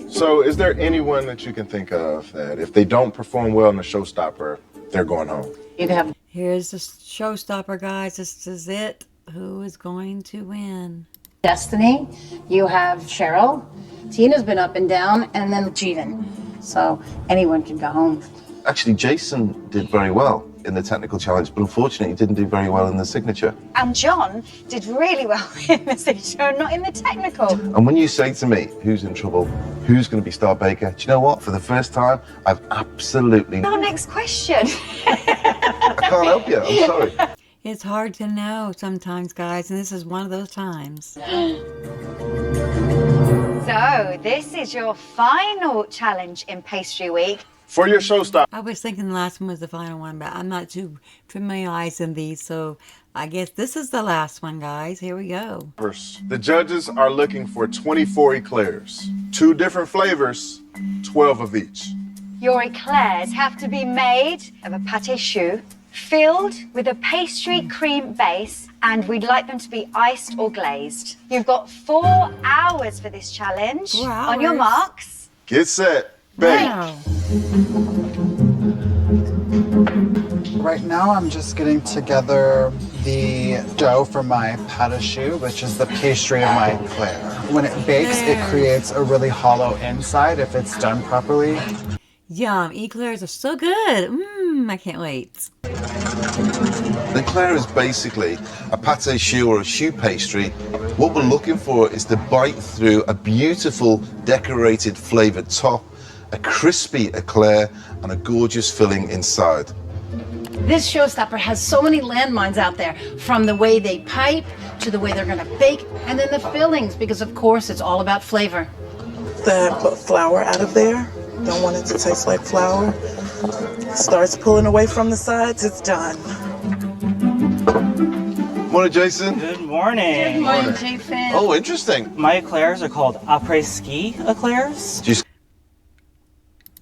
So is there anyone that you can think of that if they don't perform well in the showstopper, they're going home? You have. Here's the showstopper, guys. This is it. Who is going to win? Destiny. You have Cheryl. Tina's been up and down, and then Jeevan. so anyone can go home. Actually, Jason did very well in the technical challenge, but unfortunately he didn't do very well in the signature. And John did really well in the signature, not in the technical. And when you say to me, who's in trouble, who's going to be star baker, do you know what? For the first time, I've absolutely... Our next question. I can't help you, I'm sorry. It's hard to know sometimes, guys, and this is one of those times. So, this is your final challenge in Pastry Week. For your showstopper. I was thinking the last one was the final one, but I'm not too familiarized in these, so I guess this is the last one, guys. Here we go. The judges are looking for 24 eclairs. 2 different flavors, 12 of each. Your eclairs have to be made of a pâté choux, filled with a pastry cream base, and we'd like them to be iced or glazed. You've got 4 hours for this challenge. 4 On your hours? marks. Get set, bake. Wow. Right now I'm just getting together the dough for my pâte choux, which is the pastry of my eclair. When it bakes, it creates a really hollow inside if it's done properly. Yum, eclairs are so good. I can't wait. The eclair is basically a pâté choux or a choux pastry. What we're looking for is to bite through a beautiful decorated flavoured top, a crispy eclair, and a gorgeous filling inside. This showstopper has so many landmines out there, from the way they pipe to the way they're gonna bake, and then the fillings, because of course it's all about flavor. Then put flour out of there. Don't want it to taste like flour. Starts pulling away from the sides, it's done. Morning, Jason. Good morning. Good morning, Jason. Oh, interesting. My eclairs are called après-ski eclairs.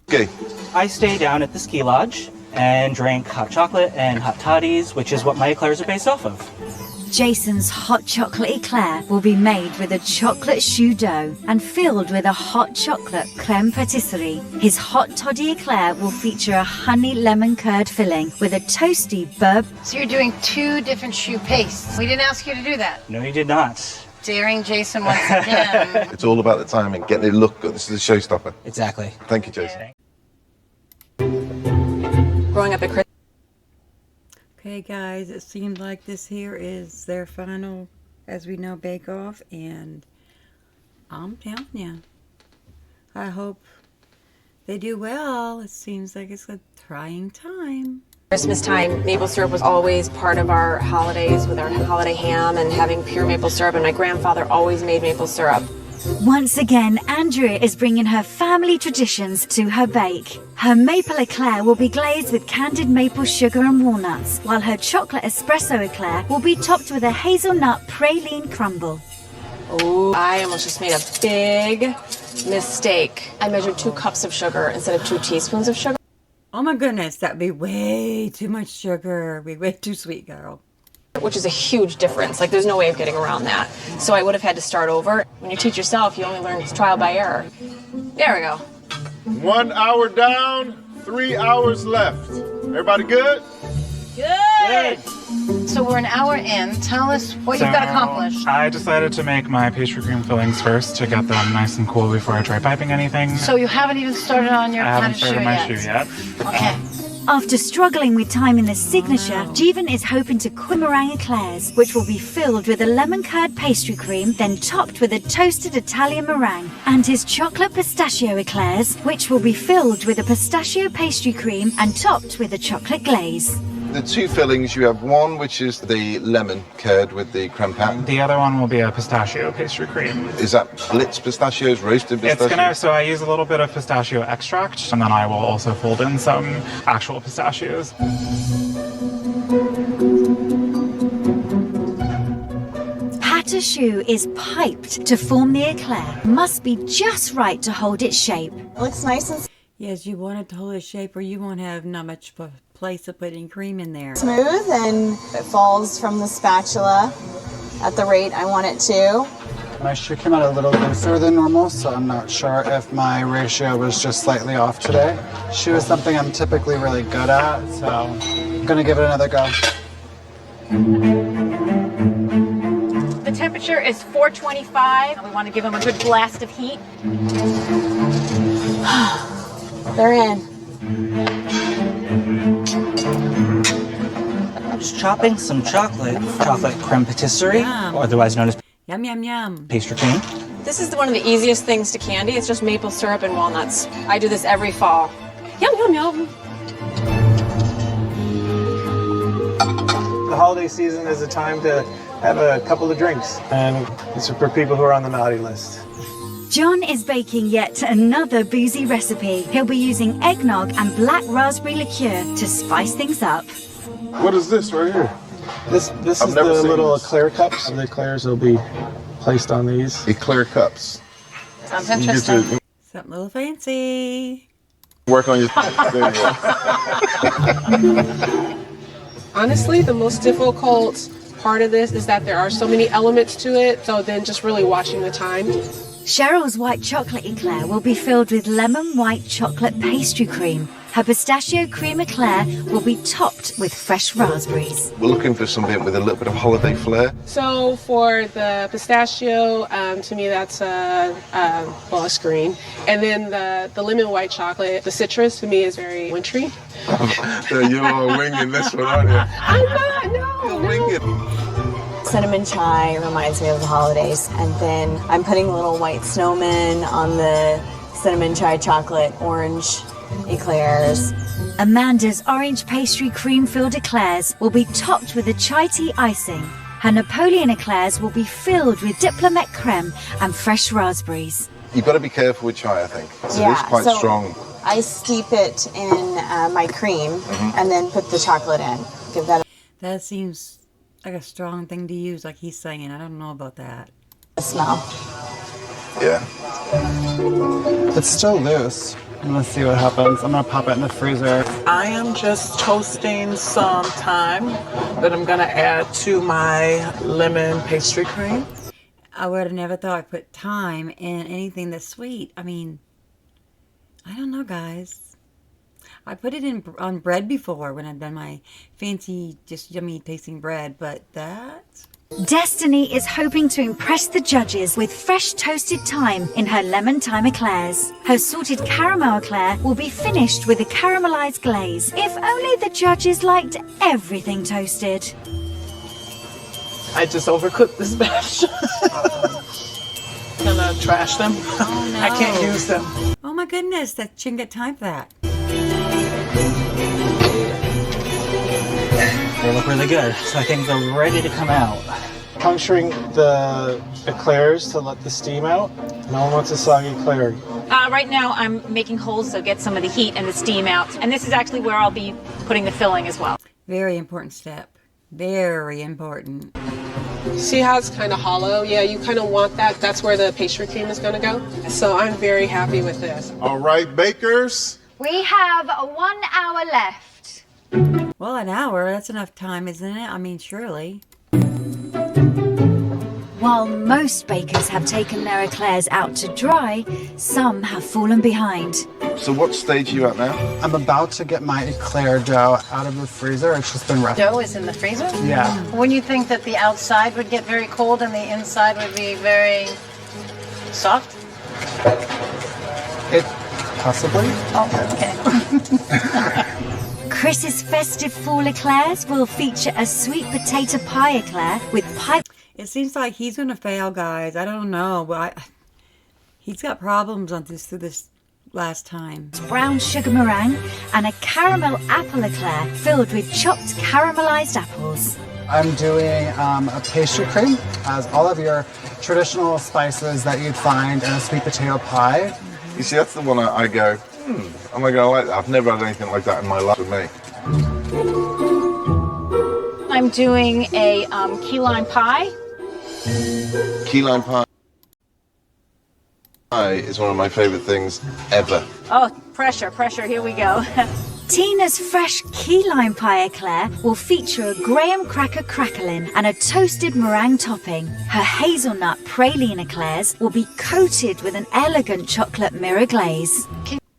Okay. I stay down at the ski lodge and drink hot chocolate and hot toddies, which is what my eclairs are based off of. Jason's hot chocolate eclair will be made with a chocolate choux dough and filled with a hot chocolate creme patisserie. His hot toddy eclair will feature a honey lemon curd filling with a toasty burb. So you're doing 2 different choux pastes. We didn't ask you to do that. No, you did not. Daring Jason once again. It's all about the timing, getting it look good. This is a showstopper. Exactly. Thank you, Jason. Growing up at Christmas. Okay, guys, it seems like this here is their final, as we know, bake-off, and I'm telling you, I hope they do well. It seems like it's a trying time. Christmas time, maple syrup was always part of our holidays with our holiday ham and having pure maple syrup, and my grandfather always made maple syrup. Once again, Andrea is bringing her family traditions to her bake. Her maple eclair will be glazed with candied maple sugar and walnuts, while her chocolate espresso eclair will be topped with a hazelnut praline crumble. Oh, I almost just made a big mistake. I measured 2 cups of sugar instead of 2 teaspoons of sugar. Oh my goodness, that'd be way too much sugar. Be way too sweet, girl. Which is a huge difference. Like, there's no way of getting around that. So I would have had to start over. When you teach yourself, you only learn trial by error. There we go. 1 hour down, 3 hours left. Everybody good? Good. So we're an hour in. Tell us what you've got accomplished. I decided to make my pastry cream fillings first to get them nice and cool before I try piping anything. So you haven't even started on your I haven't pâte started choux my yet. choux yet. Okay. After struggling with time in the signature, Jeevan is hoping to cook meringue eclairs, which will be filled with a lemon curd pastry cream, then topped with a toasted Italian meringue, and his chocolate pistachio eclairs, which will be filled with a pistachio pastry cream and topped with a chocolate glaze. The 2 fillings, you have one which is the lemon curd with the creme pat. The other one will be a pistachio pastry cream. Is that blitz pistachios, roasted pistachios? So I use a little bit of pistachio extract, and then I will also fold in some actual pistachios. Pâte choux is piped to form the eclair. Must be just right to hold its shape. Looks nice and Yes, you want it to hold its shape, or you won't have not much place to put any cream in there. smooth, and it falls from the spatula at the rate I want it to. My choux came out a little looser than normal, so I'm not sure if my ratio was just slightly off today. Choux is something I'm typically really good at, so I'm gonna give it another go. The temperature is 425. We want to give them a good blast of heat. They're in. Just chopping some chocolate creme patisserie, Yum. or otherwise known as Yum, yum, yum. pastry cream. This is one of the easiest things to candy. It's just maple syrup and walnuts. I do this every fall. Yum, yum, yum. The holiday season is a time to have a couple of drinks, and it's for people who are on the naughty list. John is baking yet another boozy recipe. He'll be using eggnog and black raspberry liqueur to spice things up. What is this right here? This is the little eclair cups. The eclairs will be placed on these. Eclair cups. Sounds You get interesting. to Something a little fancy. work on your. There you go. Honestly, the most difficult part of this is that there are so many elements to it, so then just really watching the time. Cheryl's white chocolate eclair will be filled with lemon white chocolate pastry cream. Her pistachio cream eclair will be topped with fresh raspberries. We're looking for something with a little bit of holiday flair. So for the pistachio, to me that's a screen. And then the lemon white chocolate, the citrus to me is very wintry. You're winging this one, aren't you? I'm not, no. You're winging. Cinnamon chai reminds me of the holidays, and then I'm putting little white snowmen on the cinnamon chai chocolate orange eclairs. Amanda's orange pastry cream-filled eclairs will be topped with a chai tea icing. Her Napoleon eclairs will be filled with diplomat creme and fresh raspberries. You've got to be careful with chai, I think. So it is quite strong. I steep it in my cream and then put the chocolate in. Give that That seems like a strong thing to use, like he's saying. I don't know about that. a smell. Yeah. It's still loose. Let's see what happens. I'm gonna pop it in the freezer. I am just toasting some thyme that I'm gonna add to my lemon pastry cream. I would have never thought I'd put thyme in anything that's sweet. I mean, I don't know, guys. I put it in on bread before when I've done my fancy, just yummy tasting bread, but that... Destiny is hoping to impress the judges with fresh toasted thyme in her lemon thyme eclairs. Her salted caramel eclair will be finished with a caramelized glaze. If only the judges liked everything toasted. I just overcooked this batch. Gonna trash them. Oh, no. I can't use them. Oh my goodness, that she didn't get time for that. They look really good, so I think they're ready to come out. Puncturing the eclairs to let the steam out. No one wants a soggy eclair. Right now I'm making holes so get some of the heat and the steam out. And this is actually where I'll be putting the filling as well. Very important step. Very important. See how it's kind of hollow? Yeah, you kind of want that. That's where the pastry cream is going to go. So I'm very happy with this. All right, bakers. We have 1 hour left. Well, an hour, that's enough time, isn't it? I mean, surely. While most bakers have taken their eclairs out to dry, some have fallen behind. So what stage are you at now? I'm about to get my eclair dough out of the freezer. It's just been wrapped. Dough is in the freezer? Yeah. Wouldn't you think that the outside would get very cold and the inside would be very soft? It possibly. Oh, okay. Chris's festive fall eclairs will feature a sweet potato pie eclair with pie. It seems like he's going to fail, guys. I don't know, but he's got problems on this through this last time. Brown sugar meringue and a caramel apple eclair filled with chopped caramelized apples. I'm doing a pastry cream, as all of your traditional spices that you'd find in a sweet potato pie. You see, that's the one I go, am I going to like that? I've never had anything like that in my life with me. I'm doing a key lime pie. Key lime pie is one of my favorite things ever. Oh, pressure, here we go. Tina's fresh key lime pie eclair will feature a graham cracker crackling and a toasted meringue topping. Her hazelnut praline eclairs will be coated with an elegant chocolate mirror glaze.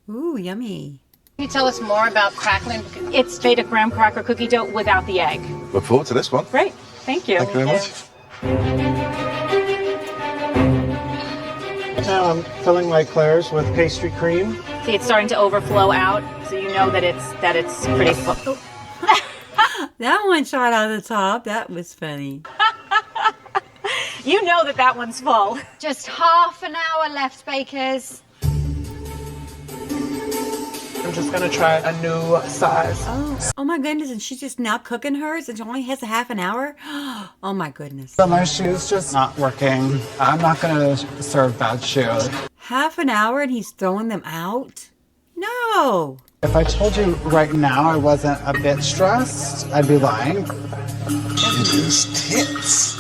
Ooh, yummy. Can you tell us more about crackling? It's made of graham cracker cookie dough without the egg. Look forward to this one. Great, thank you. Thank you very much. Now I'm filling my eclairs with pastry cream. See, it's starting to overflow out, so you know that it's pretty full. That one shot out of the top. That was funny. You know that one's full. Just half an hour left, bakers. I'm just gonna try a new size. Oh my goodness, and she's just now cooking hers and she only has a half an hour? Oh my goodness. So my shoe's just not working. I'm not gonna serve bad shoes. Half an hour and he's throwing them out? No. If I told you right now I wasn't a bit stressed, I'd be lying. Look at those tits.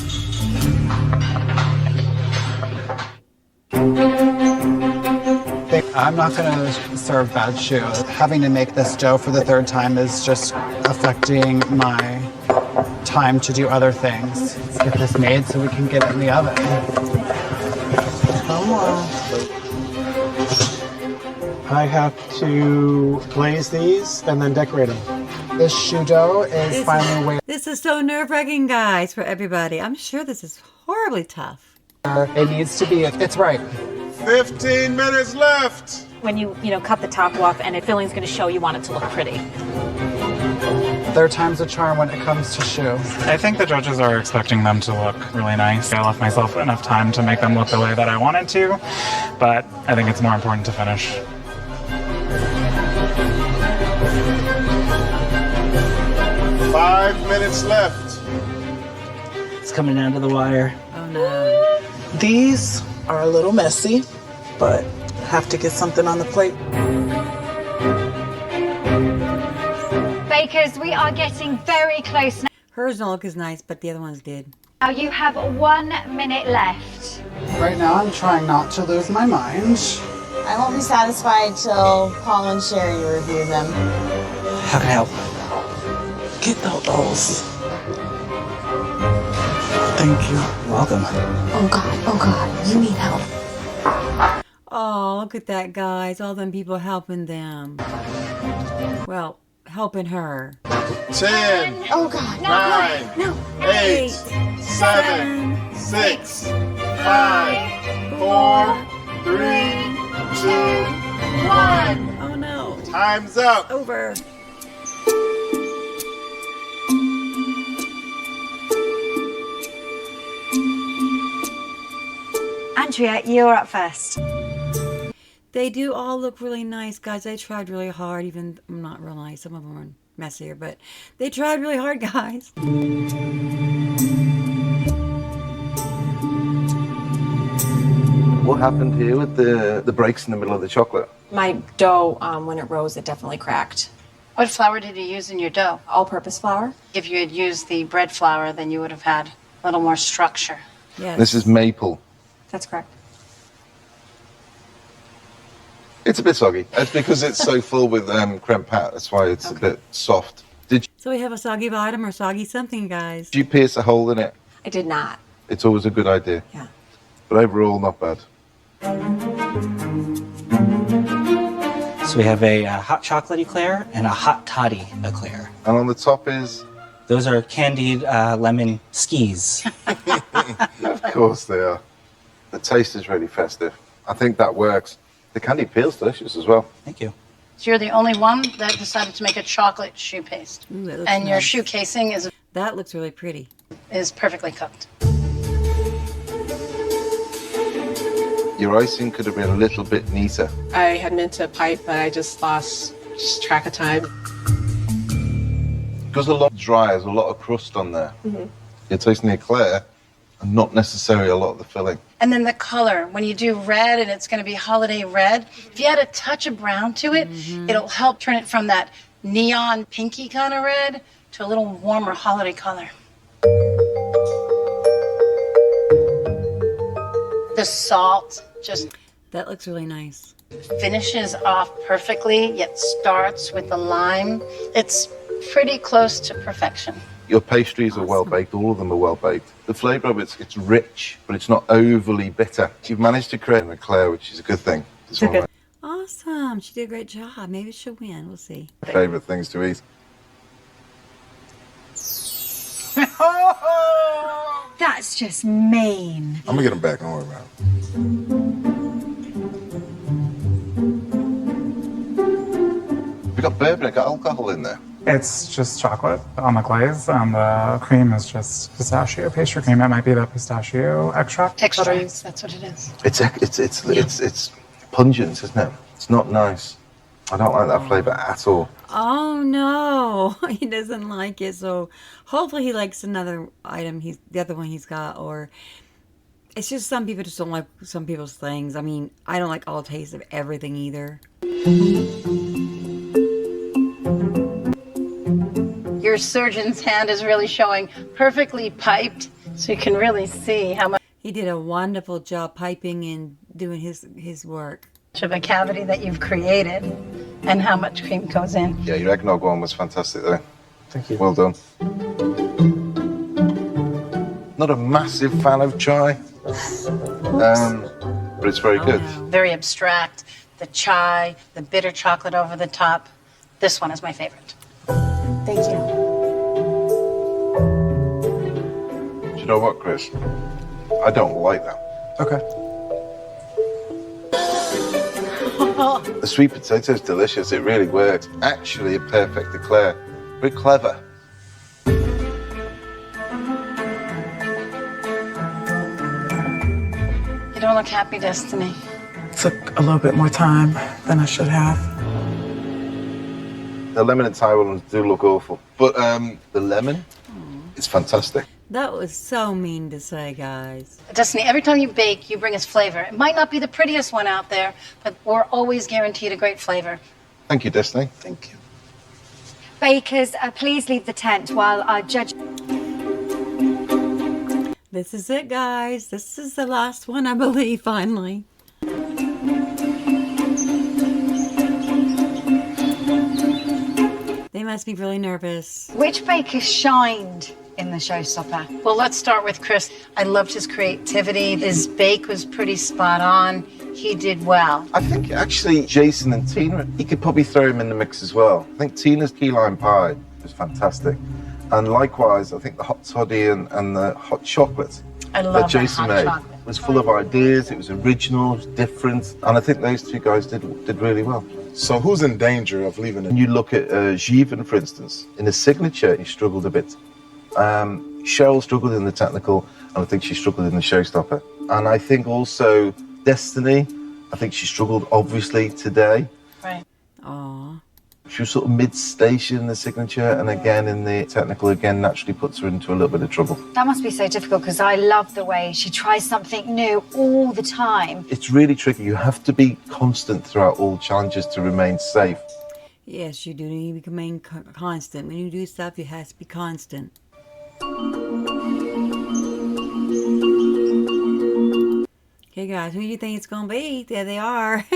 I'm not gonna serve bad shoes. Having to make this dough for the third time is just affecting my time to do other things. Let's get this made so we can get it in the oven. Come on. I have to glaze these and then decorate them. This shoe dough is finally where This is so nerve-wracking, guys, for everybody. I'm sure this is horribly tough. it needs to be. It's right. 15 minutes left. When you cut the top off and the filling's going to show, you want it to look pretty. Third time's a charm when it comes to shoes. I think the judges are expecting them to look really nice. I left myself enough time to make them look the way that I wanted to, but I think it's more important to finish. Five minutes left. It's coming down to the wire. Oh no. These are a little messy, but have to get something on the plate. Bakers, we are getting very close now. Hers don't look as nice, but the other ones did. Now you have 1 minute left. Right now I'm trying not to lose my mind. I won't be satisfied till Paul and Sherry review them. How can I help? Get those. Thank you. Welcome. Oh God, you need help. Oh, look at that, guys. All them people helping them. Well, helping her. 10, Oh God. 9, 8, 7, 6, 5, 4, 3, 2, 1. Oh no. Time's up. Over. Andrea, you're up first. They do all look really nice, guys. They tried really hard, even not real nice. Some of them are messier, but they tried really hard, guys. What happened here with the breaks in the middle of the chocolate? My dough, when it rose, it definitely cracked. What flour did you use in your dough? All-purpose flour. If you had used the bread flour, then you would have had a little more structure. Yes. This is maple. That's correct. It's a bit soggy. It's because it's so full with creme pat. That's why it's a bit soft. Did So we have a soggy bottom or soggy something, guys. you pierce a hole in it? I did not. It's always a good idea. Yeah. But overall, not bad. So we have a hot chocolate eclair and a hot toddy eclair. And on the top is? Those are candied lemon skis. Of course they are. The taste is really festive. I think that works. The candy peel's delicious as well. Thank you. So you're the only one that decided to make a chocolate shoe paste. Ooh, that looks And your nice. shoe casing That looks really pretty. is perfectly cooked. Your icing could have been a little bit neater. I had meant to pipe, but I just lost track of time. Because a lot dry, there's a lot of crust on there. You're tasting the eclair and not necessarily a lot of the filling. And then the color, when you do red and it's going to be holiday red, if you add a touch of brown to it, it'll help turn it from that neon pinky kind of red to a little warmer holiday color. The salt just That looks really nice. finishes off perfectly, yet starts with the lime. It's pretty close to perfection. Your pastries are well baked, all of them are well baked. The flavour of it's rich, but it's not overly bitter. You've managed to create an eclair, which is a good thing. It's one of Awesome. She did a great job. Maybe she'll win. We'll see. my favourite things to eat. That's just mean. I'm gonna get them back, don't worry about it. you got bourbon? Got alcohol in there? It's just chocolate on the glaze, and the cream is just pistachio pastry cream. It might be the pistachio extract. Extract. That's what it is. It's pungent, isn't it? It's not nice. I don't like that flavor at all. Oh no, he doesn't like it. So hopefully he likes another item. The other one he's got, or it's just some people just don't like some people's things. I mean, I don't like all taste of everything either. Your surgeon's hand is really showing, perfectly piped, so you can really see how much He did a wonderful job piping and doing his work. of a cavity that you've created and how much cream goes in. Yeah, your eggnog one was fantastic though. Thank you. Well done. Not a massive fan of chai, but it's very good. Very abstract. The chai, the bitter chocolate over the top. This one is my favorite. Thank you. Do you know what, Chris? I don't like that. Okay. The sweet potato's delicious. It really worked. Actually, a perfect eclair. Very clever. You don't look happy, Destiny. Took a little bit more time than I should have. The lemon and Thai ones do look awful, but the lemon is fantastic. That was so mean to say, guys. Destiny, every time you bake, you bring us flavor. It might not be the prettiest one out there, but we're always guaranteed a great flavor. Thank you, Destiny. Thank you. Bakers, please leave the tent while our judge... This is it, guys. This is the last one, I believe, finally. They must be really nervous. Which baker shined in the showstopper? Well, let's start with Chris. I loved his creativity. His bake was pretty spot on. He did well. I think actually Jason and Tina, you could probably throw him in the mix as well. I think Tina's key lime pie was fantastic. And likewise, I think the hot toddy and the hot chocolate that Jason made was full of ideas. It was original, it was different. And I think those two guys did really well. So who's in danger of leaving it? And you look at Jeevan, for instance, in his signature, he struggled a bit. Cheryl struggled in the technical, and I think she struggled in the showstopper. And I think also Destiny, I think she struggled obviously today. Right. Aww. She was sort of mid-station in the signature, and again in the technical, again naturally puts her into a little bit of trouble. That must be so difficult because I love the way she tries something new all the time. It's really tricky. You have to be constant throughout all challenges to remain safe. Yes, you do need to remain constant. When you do stuff, you have to be constant. Okay, guys, who do you think it's going to be? There they are.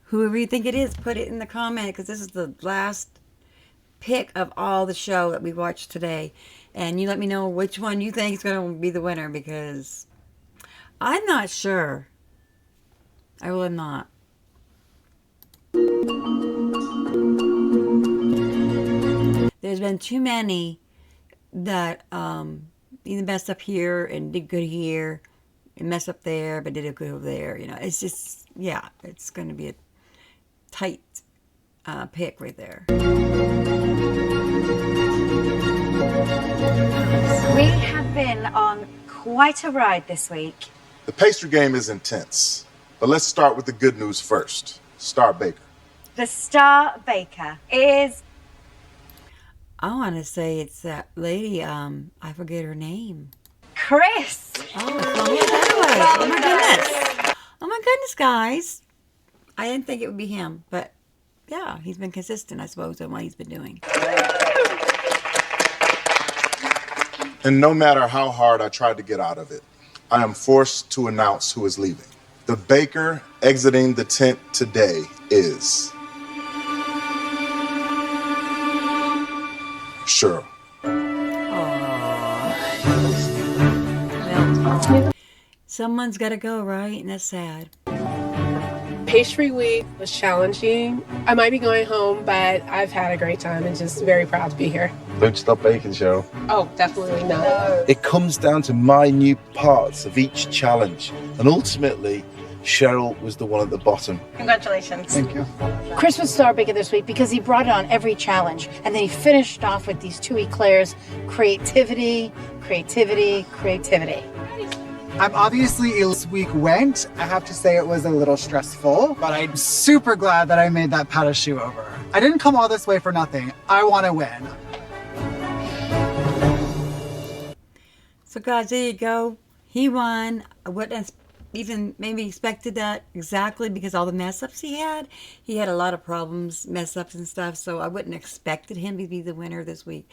Whoever you think it is, put it in the comment, because this is the last pick of all the show that we watched today. And you let me know which one you think is going to be the winner, because I'm not sure. I really am not. There's been too many that either messed up here and did good here, and messed up there but did good over there. You know, it's just, yeah, it's going to be a tight pick right there. We have been on quite a ride this week. The pastry game is intense, but let's start with the good news first. Star Baker. The star baker is... I want to say it's that lady, I forget her name. Chris. Oh, it's not that way. Oh my goodness. Oh my goodness, guys. I didn't think it would be him, but yeah, he's been consistent, I suppose, in what he's been doing. And no matter how hard I tried to get out of it, I am forced to announce who is leaving. The baker exiting the tent today is... Cheryl. Well, someone's got to go, right? And that's sad. Pastry week was challenging. I might be going home, but I've had a great time and just very proud to be here. Don't stop baking, Cheryl. Oh, definitely not. It comes down to minute parts of each challenge. And ultimately, Cheryl was the one at the bottom. Congratulations. Thank you. Chris was Star Baker this week because he brought it on every challenge. And then he finished off with these 2 eclairs. Creativity, creativity, creativity. I'm obviously, this week went. I have to say it was a little stressful, but I'm super glad that I made that pâte à choux over. I didn't come all this way for nothing. I want to win. So guys, there you go. He won. I wouldn't even maybe expected that exactly because all the mess ups he had. He had a lot of problems, mess ups and stuff, so I wouldn't expected him to be the winner this week.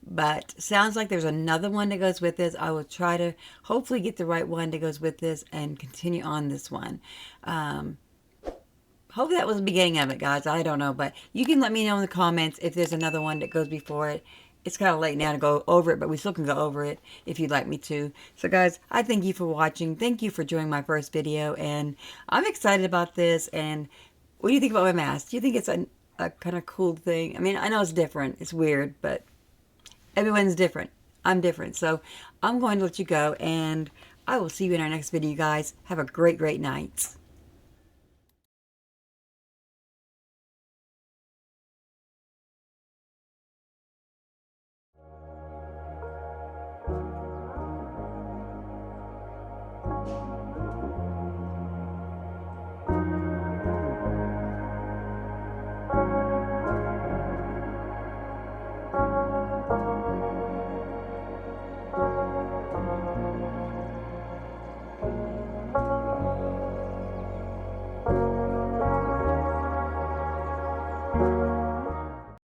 But sounds like there's another one that goes with this. I will try to hopefully get the right one that goes with this and continue on this one. Hopefully that was the beginning of it, guys. I don't know, but you can let me know in the comments if there's another one that goes before it. It's kind of late now to go over it, but we still can go over it if you'd like me to. So guys, I thank you for watching. Thank you for joining my first video, and I'm excited about this. And what do you think about my mask? Do you think it's a kind of cool thing? I mean, I know it's different. It's weird, but everyone's different. I'm different. So I'm going to let you go, and I will see you in our next video, guys. Have a great, great night.